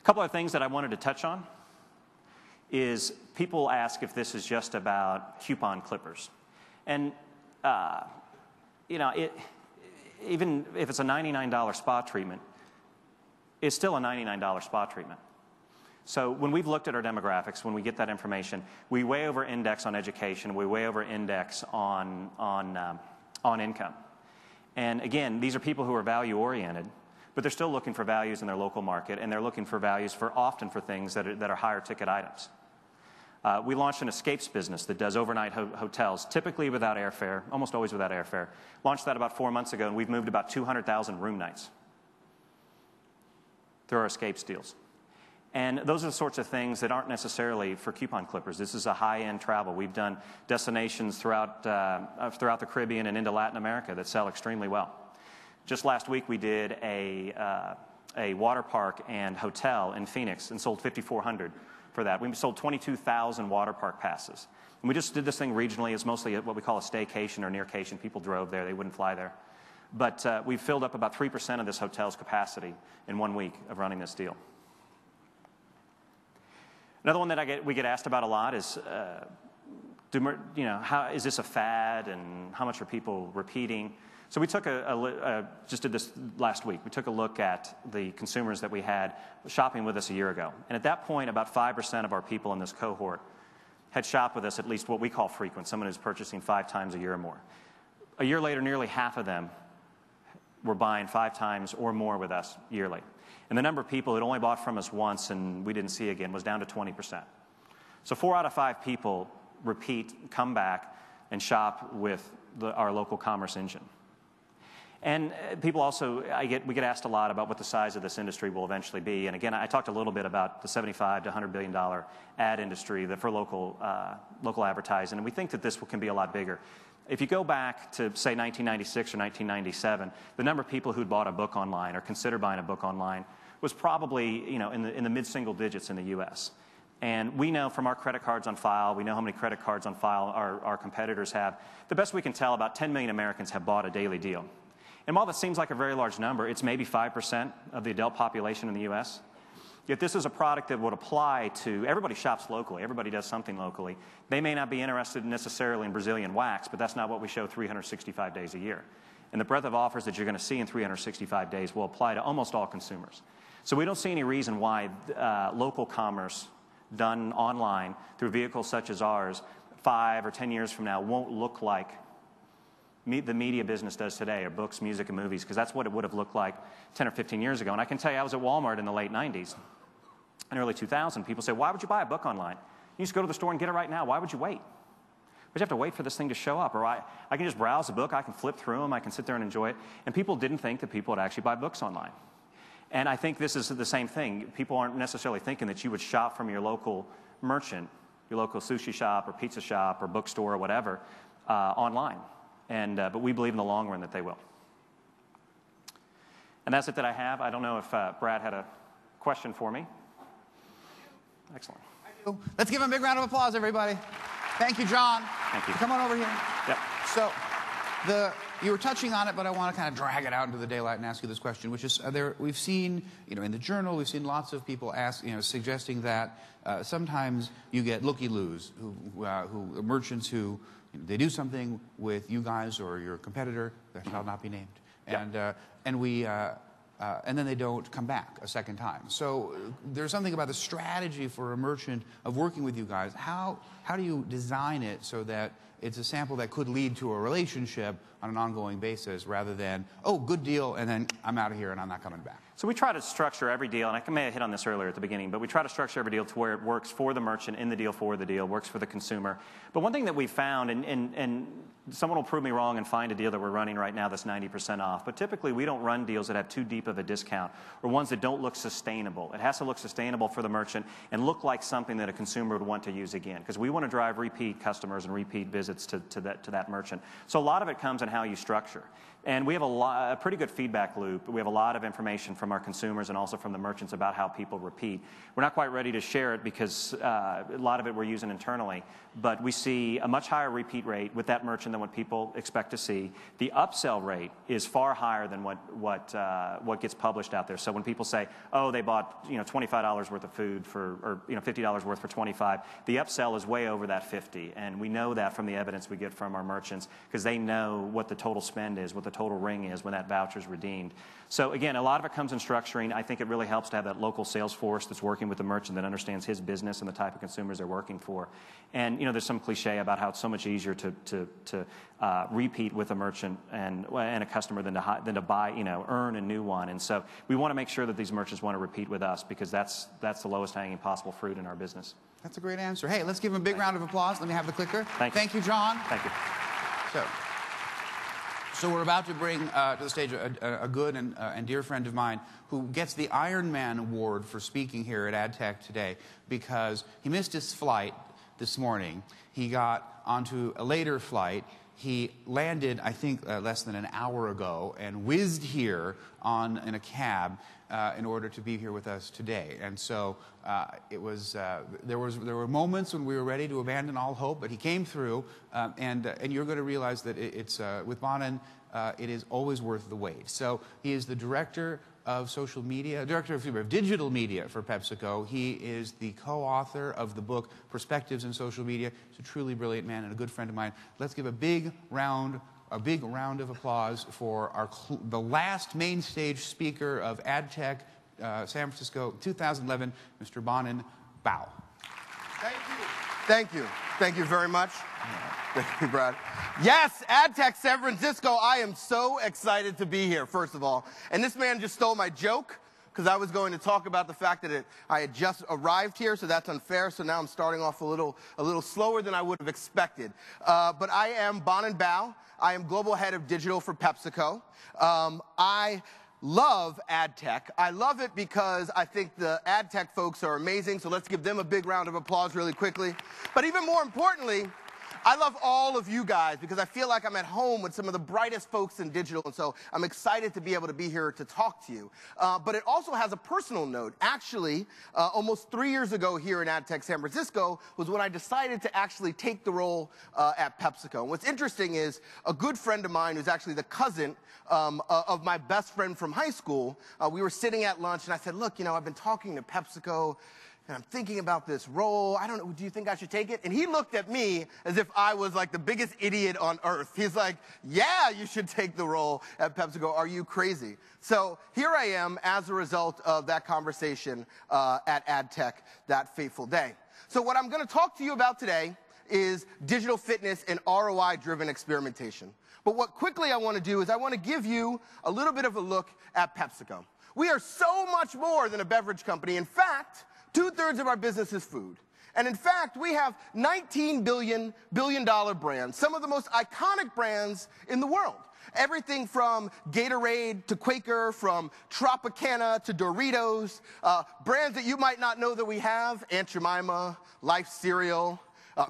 A couple of things that I wanted to touch on is people ask if this is just about coupon clippers. And, even if it's a $99 spa treatment, it's still a $99 spa treatment. So when we've looked at our demographics, when we get that information, we way over-index on education, we way over-index on income. And again, these are people who are value-oriented, but they're still looking for values in their local market, and they're looking for values often for things that are higher ticket items. We launched an escapes business that does overnight hotels, typically without airfare, almost always without airfare. Launched that about 4 months ago, and we've moved about 200,000 room nights through our escapes deals. And those are the sorts of things that aren't necessarily for coupon clippers. This is a high-end travel. We've done destinations throughout the Caribbean and into Latin America that sell extremely well. Just last week, we did a water park and hotel in Phoenix and sold 5,400 for that. We sold 22,000 water park passes. And we just did this thing regionally. It's mostly what we call a staycation or nearcation. People drove there. They wouldn't fly there. But we filled up about 3% of this hotel's capacity in 1 week of running this deal. Another one that we get asked about a lot is how is this a fad, and how much are people repeating? So we took just did this last week. We took a look at the consumers that we had shopping with us a year ago. And at that point, about 5% of our people in this cohort had shopped with us at least what we call frequent, someone who's purchasing 5 times a year or more. A year later, nearly half of them were buying 5 times or more with us yearly. And the number of people that only bought from us once and we didn't see again was down to 20%. So 4 out of 5 people repeat, come back, and shop with our local commerce engine. And people also, we get asked a lot about what the size of this industry will eventually be. And again, I talked a little bit about the $75 to $100 billion ad industry for local advertising, and we think that this can be a lot bigger. If you go back to, say, 1996 or 1997, the number of people who'd bought a book online or considered buying a book online was probably in the mid-single digits in the U.S. And we know from our credit cards on file, we know how many credit cards on file our competitors have. The best we can tell, about 10 million Americans have bought a daily deal. And while that seems like a very large number, it's maybe 5% of the adult population in the U.S. Yet this is a product that would apply to everybody. Shops locally. Everybody does something locally. They may not be interested necessarily in Brazilian wax, but that's not what we show 365 days a year. And the breadth of offers that you're going to see in 365 days will apply to almost all consumers. So we don't see any reason why local commerce done online through vehicles such as ours 5 or 10 years from now won't look like the media business does today, or books, music, and movies, because that's what it would have looked like 10 or 15 years ago. And I can tell you, I was at Walmart in the late 90s and early 2000. People say, why would you buy a book online? You just go to the store and get it right now. Why would you wait? But you have to wait for this thing to show up. Or I can just browse a book. I can flip through them. I can sit there and enjoy it. And people didn't think that people would actually buy books online. And I think this is the same thing. People aren't necessarily thinking that you would shop from your local merchant, your local sushi shop or pizza shop or bookstore or whatever, online. But we believe in the long run that they will. And that's it that I have. I don't know if Brad had a question for me. Excellent.
I do. Let's give him a big round of applause, everybody. Thank you, John.
Thank you.
Come on over here.
Yep.
So, you were touching on it, but I want to kind of drag it out into the daylight and ask you this question, which is, we've seen, in the journal, we've seen lots of people suggesting that sometimes you get looky-loos, who merchants who, they do something with you guys or your competitor that shall not be named, and then they don't come back a second time. So there's something about the strategy for a merchant of working with you guys. How do you design it so that it's a sample that could lead to a relationship on an ongoing basis, rather than, oh, good deal, and then I'm out of here and I'm not coming back?
So we try to structure every deal, and I may have hit on this earlier at the beginning, but we try to structure every deal to where it works for the merchant, in the deal, for the deal, works for the consumer. But one thing that we found, and someone will prove me wrong and find a deal that we're running right now that's 90% off, but typically we don't run deals that have too deep of a discount or ones that don't look sustainable. It has to look sustainable for the merchant and look like something that a consumer would want to use again, because we want to drive repeat customers and repeat visits to that merchant. So a lot of it comes in how you structure. And we have a pretty good feedback loop. We have a lot of information from our consumers and also from the merchants about how people repeat. We're not quite ready to share it because a lot of it we're using internally, but we see a much higher repeat rate with that merchant than what people expect to see. The upsell rate is far higher than what gets published out there. So when people say, oh, they bought $25 worth of food or $50 worth for $25, the upsell is way over that $50, and we know that from the evidence we get from our merchants, because they know what the total spend is, what the total ring is when that voucher is redeemed. So again, a lot of it comes in structuring. I think it really helps to have that local sales force that's working with the merchant that understands his business and the type of consumers they're working for. And there's some cliche about how it's so much easier to repeat with a merchant and a customer than to buy, earn a new one. And so we want to make sure that these merchants want to repeat with us, because that's the lowest hanging possible fruit in our business.
That's a great answer. Hey, let's give him a big round of applause. Let me have the clicker.
Thank
you, John.
Thank you.
So we're about to bring to the stage a good and dear friend of mine who gets the Iron Man Award for speaking here at AdTech today, because he missed his flight this morning. He got onto a later flight. He landed, I think, less than an hour ago and whizzed here in a cab in order to be here with us today. And so there were moments when we were ready to abandon all hope, but he came through, and you're going to realize that it's with Bonin, it is always worth the wait. So he is the director of social media, director of digital media for PepsiCo. He is the co-author of the book Perspectives in Social Media. He's a truly brilliant man and a good friend of mine. Let's give a big round of applause for the last main stage speaker of AdTech San Francisco 2011, Mr. Bonin Bao.
Thank you. Thank you. Thank you very much. Thank you, Brad. Yes, AdTech San Francisco. I am so excited to be here, first of all. And this man just stole my joke, because I was going to talk about the fact that I had just arrived here, so that's unfair. So now I'm starting off a little slower than I would have expected. But I am Bonin Bao. I am Global Head of Digital for PepsiCo. I love AdTech. I love it because I think the AdTech folks are amazing, so let's give them a big round of applause really quickly. But even more importantly, I love all of you guys because I feel like I'm at home with some of the brightest folks in digital, and so I'm excited to be able to be here to talk to you. But it also has a personal note. Actually, almost 3 years ago here in AdTech San Francisco was when I decided to actually take the role at PepsiCo. And what's interesting is a good friend of mine who's actually the cousin of my best friend from high school, we were sitting at lunch, and I said, look, I've been talking to PepsiCo, and I'm thinking about this role. I don't know, do you think I should take it? And he looked at me as if I was like the biggest idiot on earth. He's like, yeah, you should take the role at PepsiCo. Are you crazy? So here I am as a result of that conversation at AdTech that fateful day. So what I'm going to talk to you about today is digital fitness and ROI-driven experimentation. But what quickly I want to do is I want to give you a little bit of a look at PepsiCo. We are so much more than a beverage company. In fact, 2/3 of our business is food. And in fact, we have $19 billion brands, some of the most iconic brands in the world. Everything from Gatorade to Quaker, from Tropicana to Doritos, brands that you might not know that we have, Aunt Jemima, Life Cereal,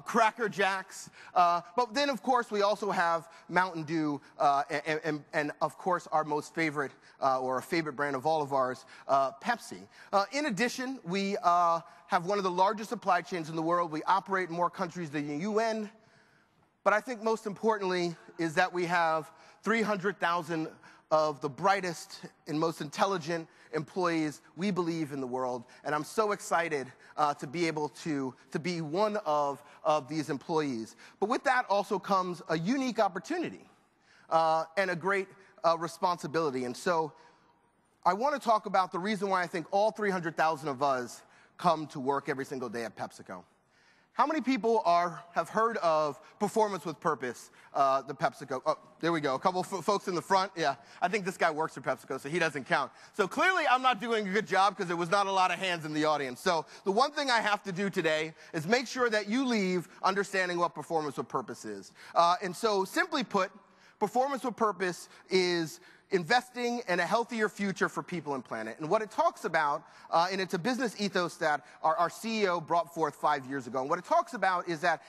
Cracker Jacks. But then, of course, we also have Mountain Dew and of course, our most favorite, or a favorite brand of all of ours, Pepsi. In addition, we have one of the largest supply chains in the world. We operate in more countries than the UN. But I think most importantly is that we have 300,000 of the brightest and most intelligent employees we believe in the world. And I'm so excited to be able to be one of these employees. But with that also comes a unique opportunity and a great responsibility. And so I want to talk about the reason why I think all 300,000 of us come to work every single day at PepsiCo. How many people have heard of Performance with Purpose, the PepsiCo? Oh, there we go. A couple folks in the front. Yeah, I think this guy works for PepsiCo, so he doesn't count. So clearly I'm not doing a good job because there was not a lot of hands in the audience. So the one thing I have to do today is make sure that you leave understanding what Performance with Purpose is. And so simply put, Performance with Purpose is investing in a healthier future for people and planet. And what it talks about, and it's a business ethos that our CEO brought forth 5 years ago. And what it talks about is that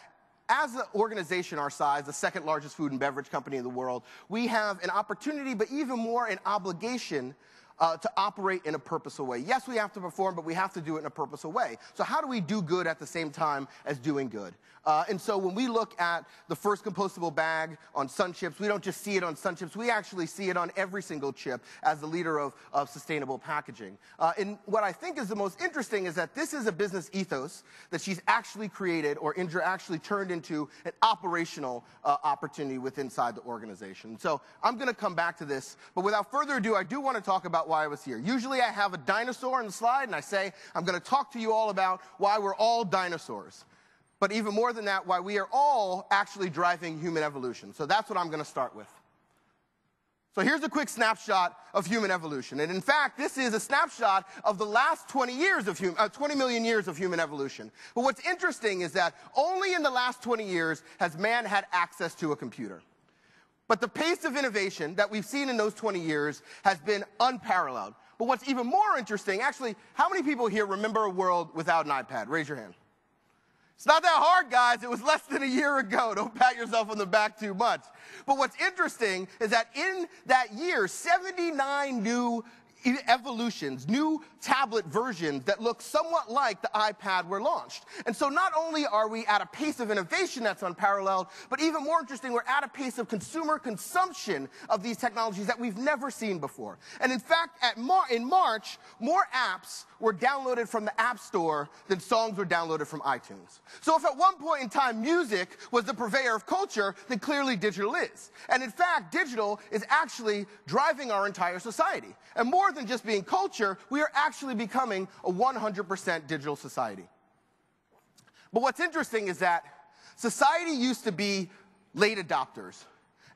as an organization our size, the second largest food and beverage company in the world, we have an opportunity, but even more an obligation to operate in a purposeful way. Yes, we have to perform, but we have to do it in a purposeful way. So how do we do good at the same time as doing good? And so when we look at the first compostable bag on Sun Chips, we don't just see it on Sun Chips, we actually see it on every single chip as the leader of sustainable packaging. And what I think is the most interesting is that this is a business ethos that she's actually created, or Indra actually turned into an operational opportunity within inside the organization. So I'm going to come back to this, but without further ado, I do want to talk about why I was here. Usually I have a dinosaur on the slide, and I say I'm going to talk to you all about why we're all dinosaurs. But even more than that, why we are all actually driving human evolution. So that's what I'm going to start with. So here's a quick snapshot of human evolution. And in fact, this is a snapshot of the last 20 million years of human evolution. But what's interesting is that only in the last 20 years has man had access to a computer. But the pace of innovation that we've seen in those 20 years has been unparalleled. But what's even more interesting, actually, how many people here remember a world without an iPad? Raise your hand. It's not that hard, guys. It was less than a year ago. Don't pat yourself on the back too much. But what's interesting is that in that year, 79 new evolutions, new tablet versions that look somewhat like the iPad were launched. And so not only are we at a pace of innovation that's unparalleled, but even more interesting, we're at a pace of consumer consumption of these technologies that we've never seen before. And in fact, in March, more apps were downloaded from the App Store than songs were downloaded from iTunes. So if at one point in time music was the purveyor of culture, then clearly digital is. And in fact, digital is actually driving our entire society. And more than just being culture, we are actually becoming a 100% digital society. But what's interesting is that society used to be late adopters.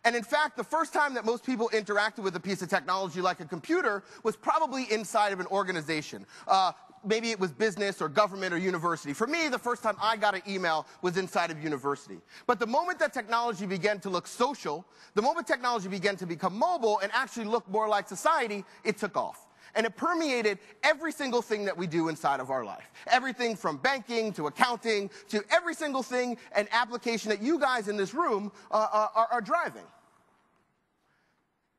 And in fact, the first time that most people interacted with a piece of technology like a computer was probably inside of an organization. Maybe it was business or government or university. For me, the first time I got an email was inside of university. But the moment that technology began to look social, the moment technology began to become mobile and actually look more like society, it took off. And it permeated every single thing that we do inside of our life. Everything from banking to accounting to every single thing and application that you guys in this room are driving.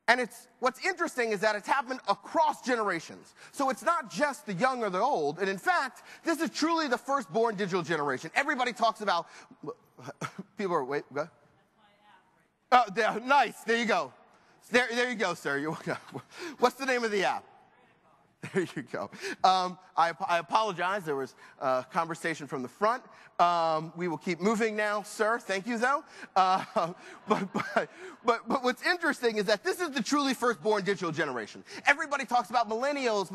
And what's interesting is that it's happened across generations. So it's not just the young or the old. And in fact, this is truly the firstborn digital generation. Everybody talks about, people are, wait, what? That's my app, right? Oh, nice, there you go. There you go, sir. What's the name of the app? There you go. I apologize. There was a conversation from the front. We will keep moving now, sir. Thank you, though. But what's interesting is that this is the truly firstborn digital generation. Everybody talks about millennials.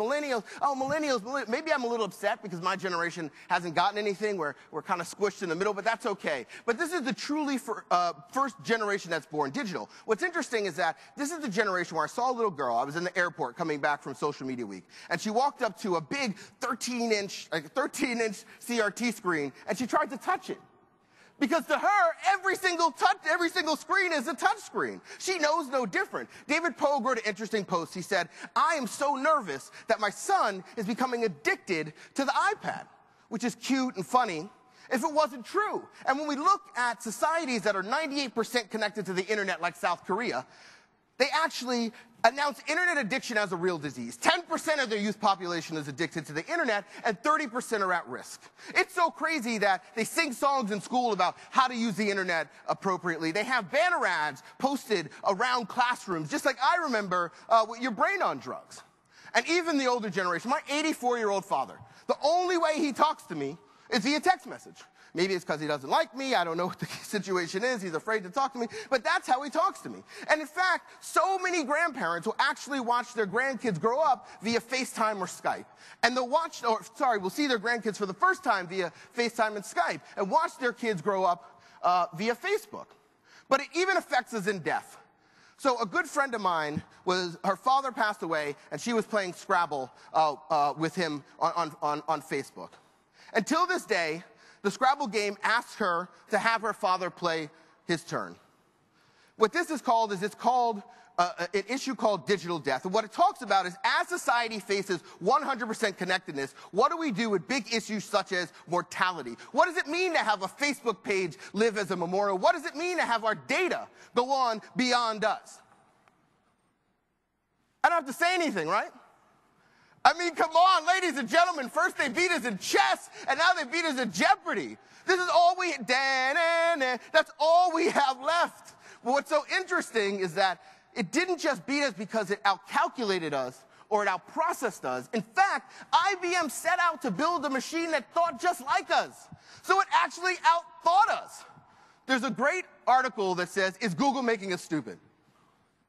Oh, millennials. Maybe I'm a little upset because my generation hasn't gotten anything. We're kind of squished in the middle, but that's okay. But this is the truly first generation that's born digital. What's interesting is that this is the generation where I saw a little girl. I was in the airport coming back from Social Media Week, and she walked up to a big 13-inch CRT screen, and she tried to touch it. Because to her, every single screen is a touch screen. She knows no different. David Pogue wrote an interesting post. He said, "I am so nervous that my son is becoming addicted to the iPad," which is cute and funny if it wasn't true. And when we look at societies that are 98% connected to the internet, like South Korea, they actually announce internet addiction as a real disease. 10% of their youth population is addicted to the internet, and 30% are at risk. It's so crazy that they sing songs in school about how to use the internet appropriately. They have banner ads posted around classrooms, just like I remember with your brain on drugs. And even the older generation, my 84-year-old father, the only way he talks to me is via text message. Maybe it's because he doesn't like me. I don't know what the situation is. He's afraid to talk to me. But that's how he talks to me. And in fact, so many grandparents will actually watch their grandkids grow up via FaceTime or Skype. And they'll will see their grandkids for the first time via FaceTime and Skype and watch their kids grow up via Facebook. But it even affects us in death. So a good friend of mine, her father passed away, and she was playing Scrabble with him on Facebook. Until this day, the Scrabble game asks her to have her father play his turn. What this is called is an issue called digital death. And what it talks about is as society faces 100% connectedness, what do we do with big issues such as mortality? What does it mean to have a Facebook page live as a memorial? What does it mean to have our data go on beyond us? I don't have to say anything, right? I mean, come on, ladies and gentlemen. First they beat us in chess, and now they beat us in Jeopardy. This is all that's all we have left. But what's so interesting is that it didn't just beat us because it outcalculated us or it outprocessed us. In fact, IBM set out to build a machine that thought just like us. So it actually outthought us. There's a great article that says, "Is Google making us stupid?"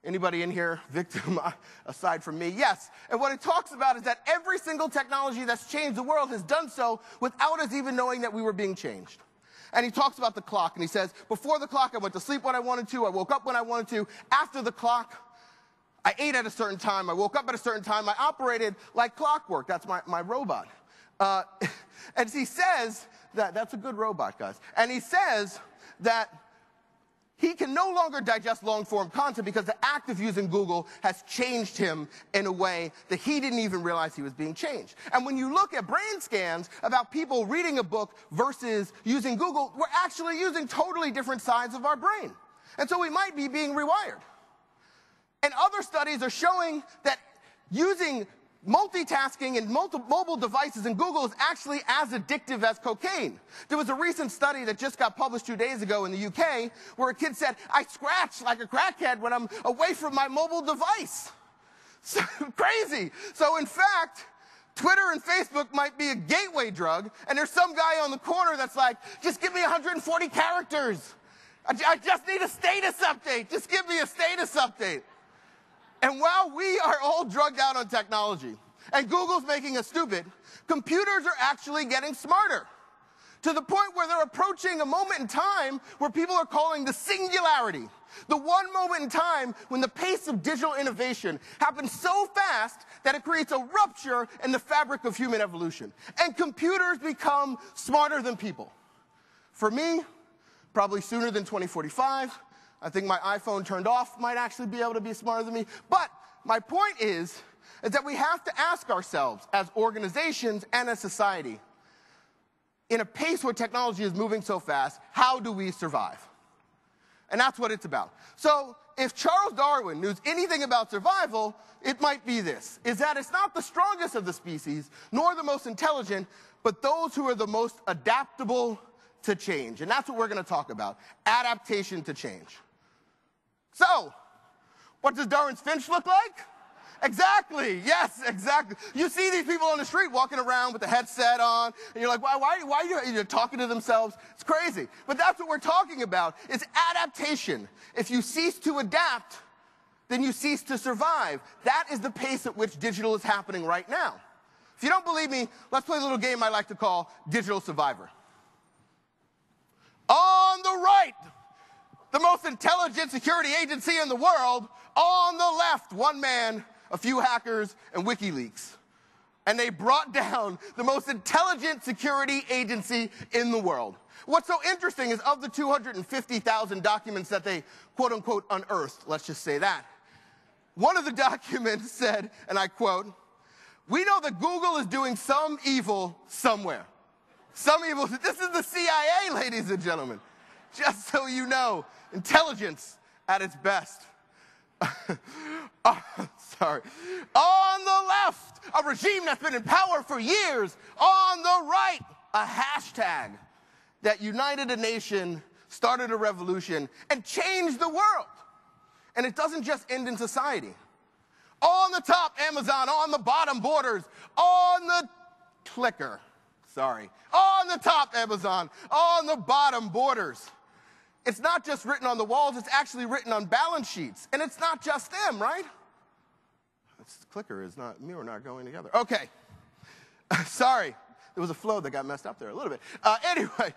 Anybody in here victim aside from me? Yes. And what it talks about is that every single technology that's changed the world has done so without us even knowing that we were being changed. And he talks about the clock, and he says, before the clock, I went to sleep when I wanted to, I woke up when I wanted to. After the clock, I ate at a certain time, I woke up at a certain time, I operated like clockwork. That's my robot. And he says that's a good robot, guys. And he says that he can no longer digest long-form content because the act of using Google has changed him in a way that he didn't even realize he was being changed. And when you look at brain scans about people reading a book versus using Google, we're actually using totally different sides of our brain. And so we might be being rewired. And other studies are showing that using multitasking and mobile devices in Google is actually as addictive as cocaine. There was a recent study that just got published 2 days ago in the UK where a kid said, I scratch like a crackhead when I'm away from my mobile device. So, crazy. So in fact, Twitter and Facebook might be a gateway drug, and there's some guy on the corner that's like, just give me 140 characters. I just need a status update. Just give me a status update. And while we are all drugged out on technology, and Google's making us stupid, computers are actually getting smarter, to the point where they're approaching a moment in time where people are calling the singularity. The one moment in time when the pace of digital innovation happens so fast that it creates a rupture in the fabric of human evolution. And computers become smarter than people. For me, probably sooner than 2045. I think my iPhone turned off might actually be able to be smarter than me. But my point is that we have to ask ourselves as organizations and as society, in a pace where technology is moving so fast, how do we survive? And that's what it's about. So if Charles Darwin knew anything about survival, it might be this, is that it's not the strongest of the species, nor the most intelligent, but those who are the most adaptable to change. And that's what we're going to talk about, adaptation to change. So, what does Darwin's finch look like? Exactly, yes, exactly. You see these people on the street walking around with the headset on, and you're like, why are you talking to themselves? It's crazy. But that's what we're talking about, is adaptation. If you cease to adapt, then you cease to survive. That is the pace at which digital is happening right now. If you don't believe me, let's play a little game I like to call Digital Survivor. On the right, the most intelligent security agency in the world. On the left, one man, a few hackers, and WikiLeaks. And they brought down the most intelligent security agency in the world. What's so interesting is of the 250,000 documents that they, quote unquote, unearthed, let's just say that, one of the documents said, and I quote, "We know that Google is doing some evil somewhere." Some evil. This is the CIA, ladies and gentlemen. Just so you know, intelligence at its best. Sorry. On the left, a regime that's been in power for years. On the right, a hashtag that united a nation, started a revolution, and changed the world. And it doesn't just end in society. On the top, Amazon. On the bottom, Borders. On the clicker. Sorry. On the top, Amazon. On the bottom, Borders. It's not just written on the walls, it's actually written on balance sheets. And it's not just them, right? This clicker is not, me or not going together. Okay. Sorry. There was a flow that got messed up there a little bit. Anyway,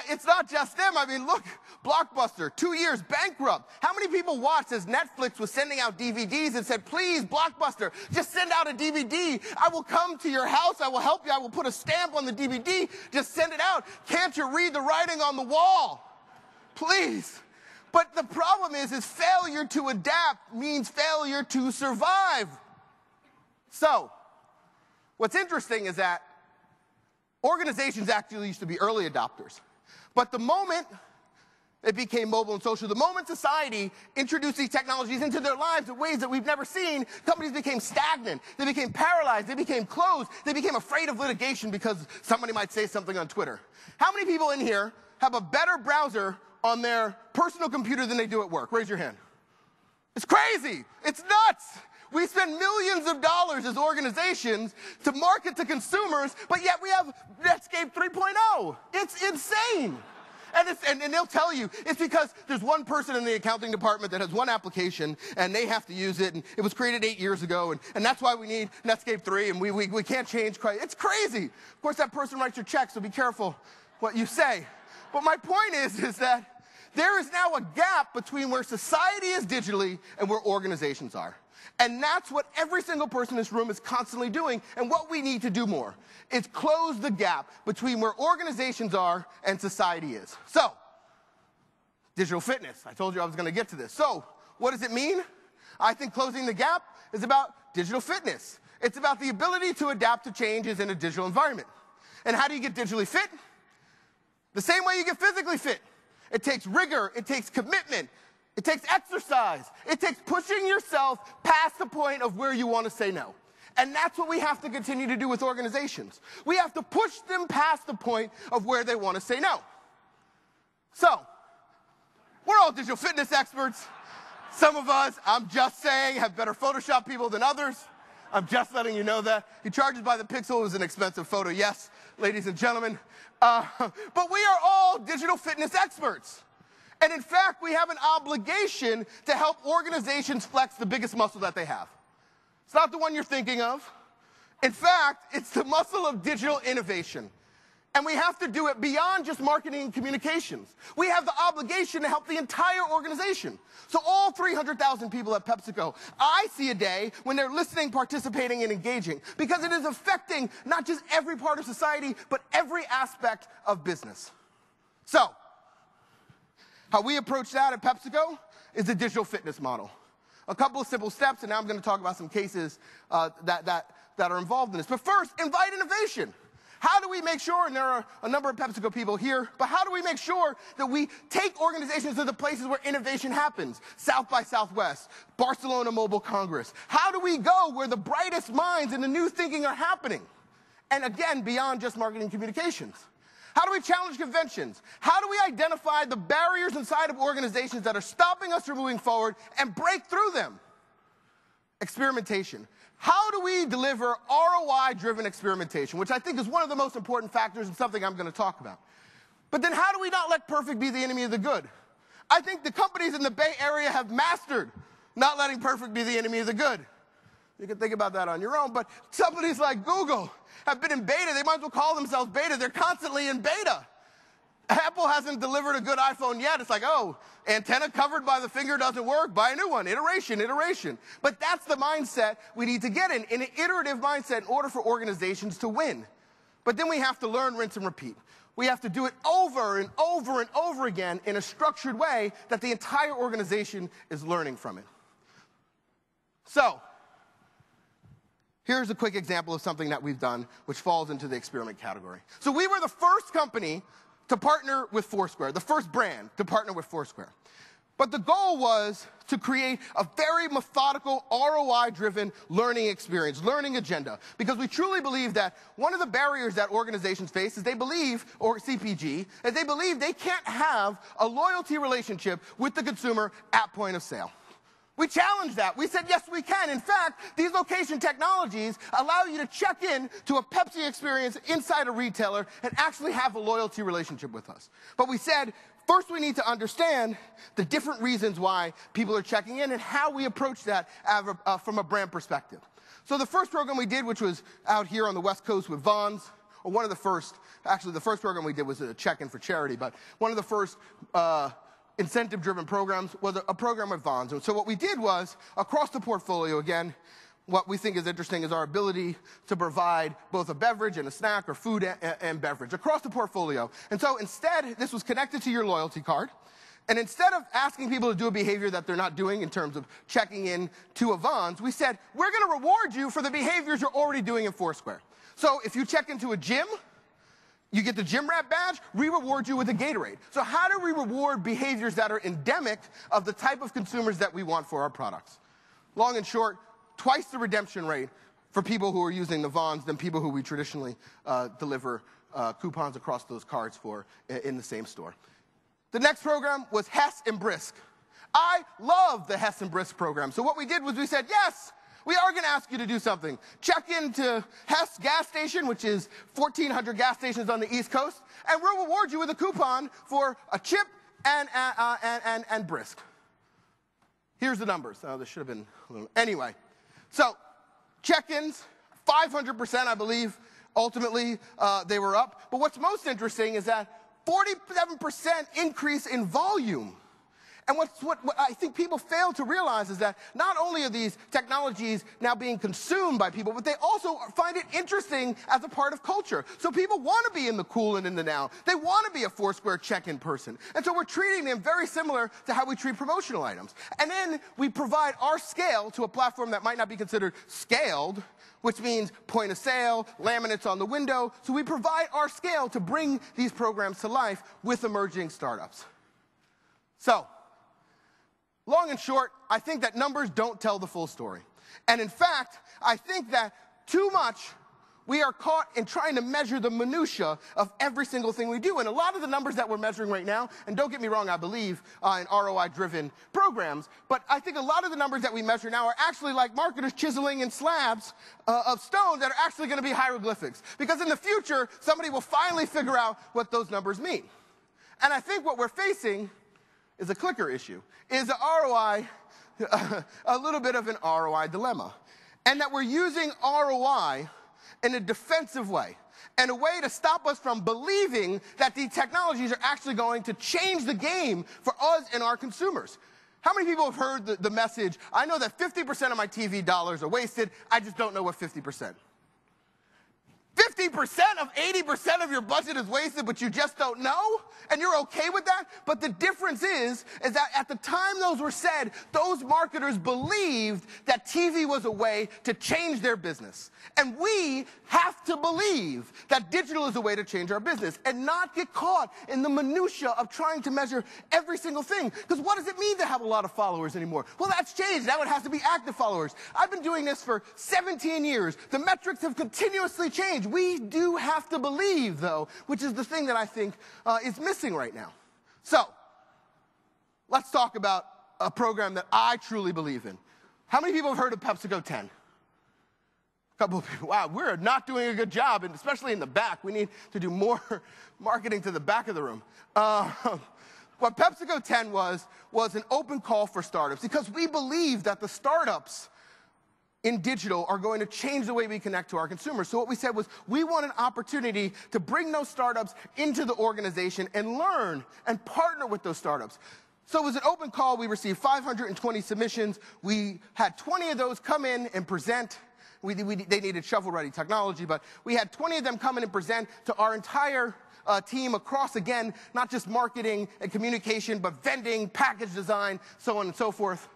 it's not just them. I mean, look, Blockbuster, 2 years bankrupt. How many people watched as Netflix was sending out DVDs and said, please, Blockbuster, just send out a DVD. I will come to your house. I will help you. I will put a stamp on the DVD. Just send it out. Can't you read the writing on the wall? Please. But the problem is failure to adapt means failure to survive. So, what's interesting is that organizations actually used to be early adopters. But the moment it became mobile and social, the moment society introduced these technologies into their lives in ways that we've never seen, companies became stagnant, they became paralyzed, they became closed, they became afraid of litigation because somebody might say something on Twitter. How many people in here have a better browser on their personal computer than they do at work? Raise your hand. It's crazy. It's nuts. We spend millions of dollars as organizations to market to consumers, but yet we have Netscape 3.0. It's insane. And they'll tell you it's because there's one person in the accounting department that has one application, and they have to use it, and it was created 8 years ago, and that's why we need Netscape 3, and we can't change. It's crazy. Of course, that person writes your check, so be careful what you say. But my point is that there is now a gap between where society is digitally and where organizations are. And that's what every single person in this room is constantly doing. And what we need to do more is close the gap between where organizations are and society is. So, digital fitness. I told you I was going to get to this. So, what does it mean? I think closing the gap is about digital fitness. It's about the ability to adapt to changes in a digital environment. And how do you get digitally fit? The same way you get physically fit. It takes rigor. It takes commitment. It takes exercise. It takes pushing yourself past the point of where you want to say no. And that's what we have to continue to do with organizations. We have to push them past the point of where they want to say no. So, we're all digital fitness experts. Some of us, I'm just saying, have better Photoshop people than others. I'm just letting you know that. He charges by the pixel. It was an expensive photo, yes, ladies and gentlemen. But we are all digital fitness experts. And in fact, we have an obligation to help organizations flex the biggest muscle that they have. It's not the one you're thinking of. In fact, it's the muscle of digital innovation. And we have to do it beyond just marketing and communications. We have the obligation to help the entire organization. So all 300,000 people at PepsiCo, I see a day when they're listening, participating, and engaging, because it is affecting not just every part of society, but every aspect of business. So, how we approach that at PepsiCo is the digital fitness model. A couple of simple steps, and now I'm going to talk about some cases that are involved in this. But first, invite innovation. How do we make sure, and there are a number of PepsiCo people here, but how do we make sure that we take organizations to the places where innovation happens? South by Southwest, Barcelona Mobile Congress. How do we go where the brightest minds and the new thinking are happening? And again, beyond just marketing communications. How do we challenge conventions? How do we identify the barriers inside of organizations that are stopping us from moving forward and break through them? Experimentation. How do we deliver ROI-driven experimentation, which I think is one of the most important factors and something I'm going to talk about. But then how do we not let perfect be the enemy of the good? I think the companies in the Bay Area have mastered not letting perfect be the enemy of the good. You can think about that on your own, but companies like Google have been in beta. They might as well call themselves beta. They're constantly in beta. Apple hasn't delivered a good iPhone yet. It's like, oh, antenna covered by the finger doesn't work. Buy a new one. Iteration, iteration. But that's the mindset we need to get in an iterative mindset in order for organizations to win. But then we have to learn, rinse, and repeat. We have to do it over and over and over again in a structured way that the entire organization is learning from it. So, here's a quick example of something that we've done which falls into the experiment category. So we were the first company to partner with Foursquare, the first brand to partner with Foursquare. But the goal was to create a very methodical, ROI-driven learning experience, learning agenda. Because we truly believe that one of the barriers that organizations face is they believe, or CPG, is they believe they can't have a loyalty relationship with the consumer at point of sale. We challenged that. We said, yes, we can. In fact, these location technologies allow you to check in to a Pepsi experience inside a retailer and actually have a loyalty relationship with us. But we said, first we need to understand the different reasons why people are checking in and how we approach that from a brand perspective. So the first program we did, which was out here on the West Coast with Vons, or one of the first, actually the first program we did was a check-in for charity, but one of the first incentive-driven programs was a program with Vons. And so what we did was, across the portfolio, again, what we think is interesting is our ability to provide both a beverage and a snack or food and beverage across the portfolio. And so instead, this was connected to your loyalty card. And instead of asking people to do a behavior that they're not doing in terms of checking in to a Vons, we said, we're going to reward you for the behaviors you're already doing in Foursquare. So if you check into a gym, you get the gym rat badge, we reward you with a Gatorade. So how do we reward behaviors that are endemic of the type of consumers that we want for our products? Long and short, twice the redemption rate for people who are using the Vons than people who we traditionally deliver coupons across those cards for in the same store. The next program was Hess and Brisk. I love the Hess and Brisk program. So what we did was we said, yes, we are going to ask you to do something. Check into Hess gas station, which is 1,400 gas stations on the East Coast, and we'll reward you with a coupon for a chip and Brisk. Here's the numbers. Oh, this should have been a little. Anyway, so check-ins, 500%, I believe, ultimately they were up. But what's most interesting is that 47% increase in volume. And what I think people fail to realize is that not only are these technologies now being consumed by people, but they also find it interesting as a part of culture. So people want to be in the cool and in the now. They want to be a Foursquare check-in person. And so we're treating them very similar to how we treat promotional items. And then we provide our scale to a platform that might not be considered scaled, which means point of sale, laminates on the window. So we provide our scale to bring these programs to life with emerging startups. So, long and short, I think that numbers don't tell the full story. And in fact, I think that too much we are caught in trying to measure the minutia of every single thing we do. And a lot of the numbers that we're measuring right now, and don't get me wrong, I believe in ROI-driven programs, but I think a lot of the numbers that we measure now are actually like marketers chiseling in slabs of stone that are actually going to be hieroglyphics. Because in the future, somebody will finally figure out what those numbers mean. And I think what we're facing is a clicker issue, is a little bit of an ROI dilemma. And that we're using ROI in a defensive way, and a way to stop us from believing that these technologies are actually going to change the game for us and our consumers. How many people have heard the message, I know that 50% of my TV dollars are wasted, I just don't know what 50%. 50% of 80% of your budget is wasted, but you just don't know? And you're okay with that? But the difference is that at the time those were said, those marketers believed that TV was a way to change their business. And we have to believe that digital is a way to change our business and not get caught in the minutia of trying to measure every single thing. Because what does it mean to have a lot of followers anymore? Well, that's changed. Now it has to be active followers. I've been doing this for 17 years. The metrics have continuously changed. We do have to believe, though, which is the thing that I think is missing right now. So, let's talk about a program that I truly believe in. How many people have heard of PepsiCo 10? A couple of people. Wow, we're not doing a good job, and especially in the back. We need to do more marketing to the back of the room. What PepsiCo 10 was an open call for startups, because we believe that the startups in digital are going to change the way we connect to our consumers. So what we said was we want an opportunity to bring those startups into the organization and learn and partner with those startups. So it was an open call. We received 520 submissions. We had 20 of those come in and present. They needed shovel-ready technology, but we had 20 of them come in and present to our entire team across, again, not just marketing and communication, but vending, package design, so on and so forth.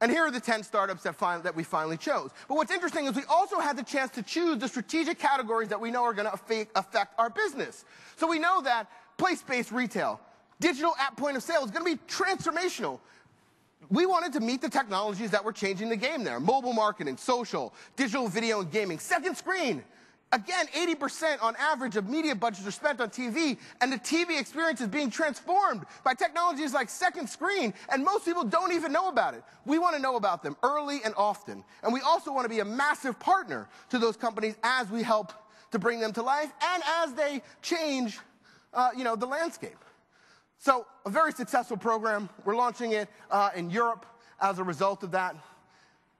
And here are the 10 startups that we finally chose. But what's interesting is we also had the chance to choose the strategic categories that we know are going to affect our business. So we know that place-based retail, digital at point of sale is going to be transformational. We wanted to meet the technologies that were changing the game there. Mobile marketing, social, digital video and gaming, second screen. Again, 80% on average of media budgets are spent on TV, and the TV experience is being transformed by technologies like second screen, and most people don't even know about it. We want to know about them early and often, and we also want to be a massive partner to those companies as we help to bring them to life and as they change the landscape. So a very successful program. We're launching it in Europe as a result of that.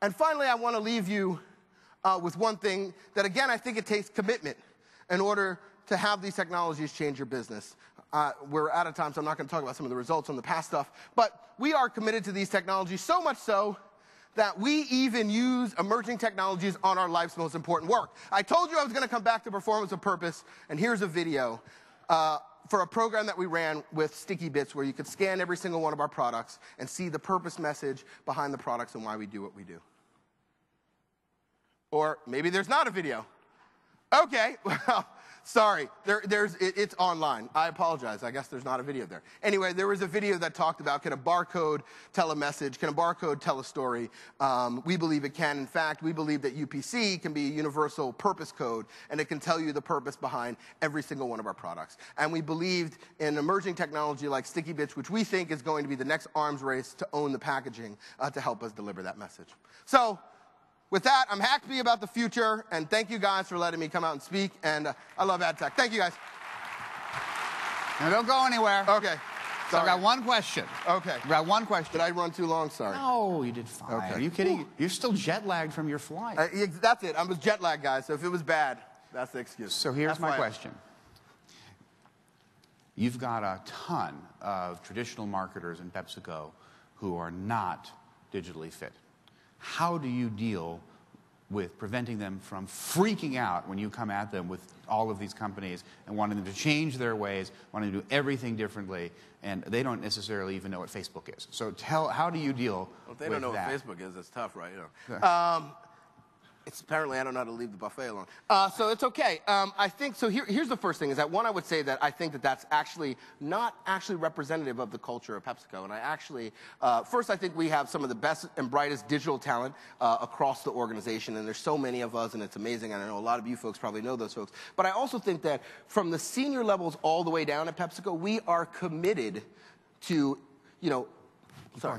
And finally, I want to leave you with one thing that, again, I think it takes commitment in order to have these technologies change your business. We're out of time, so I'm not going to talk about some of the results on the past stuff. But we are committed to these technologies, so much so that we even use emerging technologies on our life's most important work. I told you I was going to come back to performance of purpose, and here's a video for a program that we ran with Sticky Bits, where you could scan every single one of our products and see the purpose message behind the products and why we do what we do. Or maybe there's not a video. Okay, well, sorry, it's online. I apologize, I guess there's not a video there. Anyway, there was a video that talked about, can a barcode tell a message? Can a barcode tell a story? We believe it can. In fact, we believe that UPC can be a universal purpose code, and it can tell you the purpose behind every single one of our products. And we believed in emerging technology like Sticky Bits, which we think is going to be the next arms race to own the packaging to help us deliver that message. So, with that, I'm happy about the future, and thank you guys for letting me come out and speak, and I love ad tech. Thank you, guys.
Now, don't go anywhere.
Okay.
So I've got one question.
Okay.
I've got one question.
Did I run too long? Sorry.
No, you did fine.
Okay.
Are you kidding? You're still jet-lagged from your flight.
That's it. I was jet-lagged, guys, so if it was bad, that's the excuse.
So here's my question. You've got a ton of traditional marketers in PepsiCo who are not digitally fit. How do you deal with preventing them from freaking out when you come at them with all of these companies and wanting them to change their ways, wanting to do everything differently, and they don't necessarily even know what Facebook is? So how do you deal with that?
If they don't know what Facebook is, it's tough, right? Apparently, I don't know how to leave the buffet alone. So it's okay. I think, so here's the first thing, is that one, I would say that I think that that's actually not actually representative of the culture of PepsiCo. And I actually, first, I think we have some of the best and brightest digital talent across the organization. And there's so many of us, and it's amazing. And I know a lot of you folks probably know those folks. But I also think that from the senior levels all the way down at PepsiCo, we are committed to,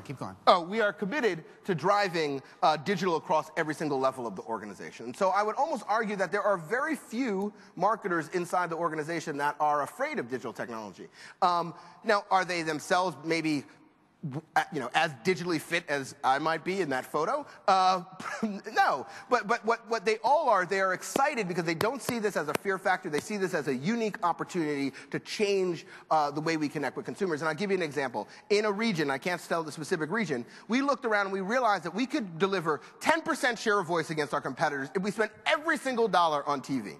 Keep going.
Oh, we are committed to driving digital across every single level of the organization. And so I would almost argue that there are very few marketers inside the organization that are afraid of digital technology. Now, are they themselves maybe as digitally fit as I might be in that photo? No. But what they all are, they are excited because they don't see this as a fear factor. They see this as a unique opportunity to change the way we connect with consumers. And I'll give you an example. In a region, I can't tell the specific region, we looked around and we realized that we could deliver 10% share of voice against our competitors if we spent every single dollar on TV.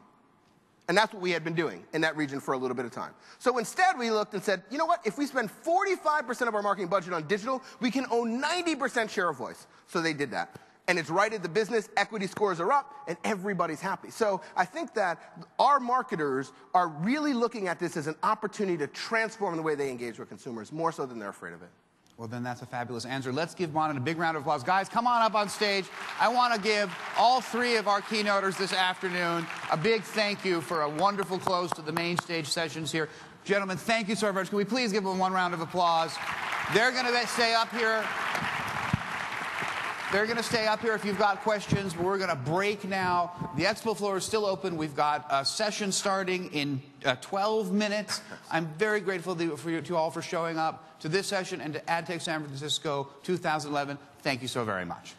And that's what we had been doing in that region for a little bit of time. So instead, we looked and said, you know what? If we spend 45% of our marketing budget on digital, we can own 90% share of voice. So they did that. And it's right at the business, equity scores are up, and everybody's happy. So I think that our marketers are really looking at this as an opportunity to transform the way they engage with consumers, more so than they're afraid of it.
Well, then that's a fabulous answer. Let's give Monan a big round of applause. Guys, come on up on stage. I want to give all three of our keynoters this afternoon a big thank you for a wonderful close to the main stage sessions here. Gentlemen, thank you so very much. Can we please give them one round of applause? They're going to stay up here. They're going to stay up here if you've got questions. We're going to break now. The expo floor is still open. We've got a session starting in 12 minutes. I'm very grateful to all for showing up to this session and to AdTech San Francisco 2011. Thank you so very much.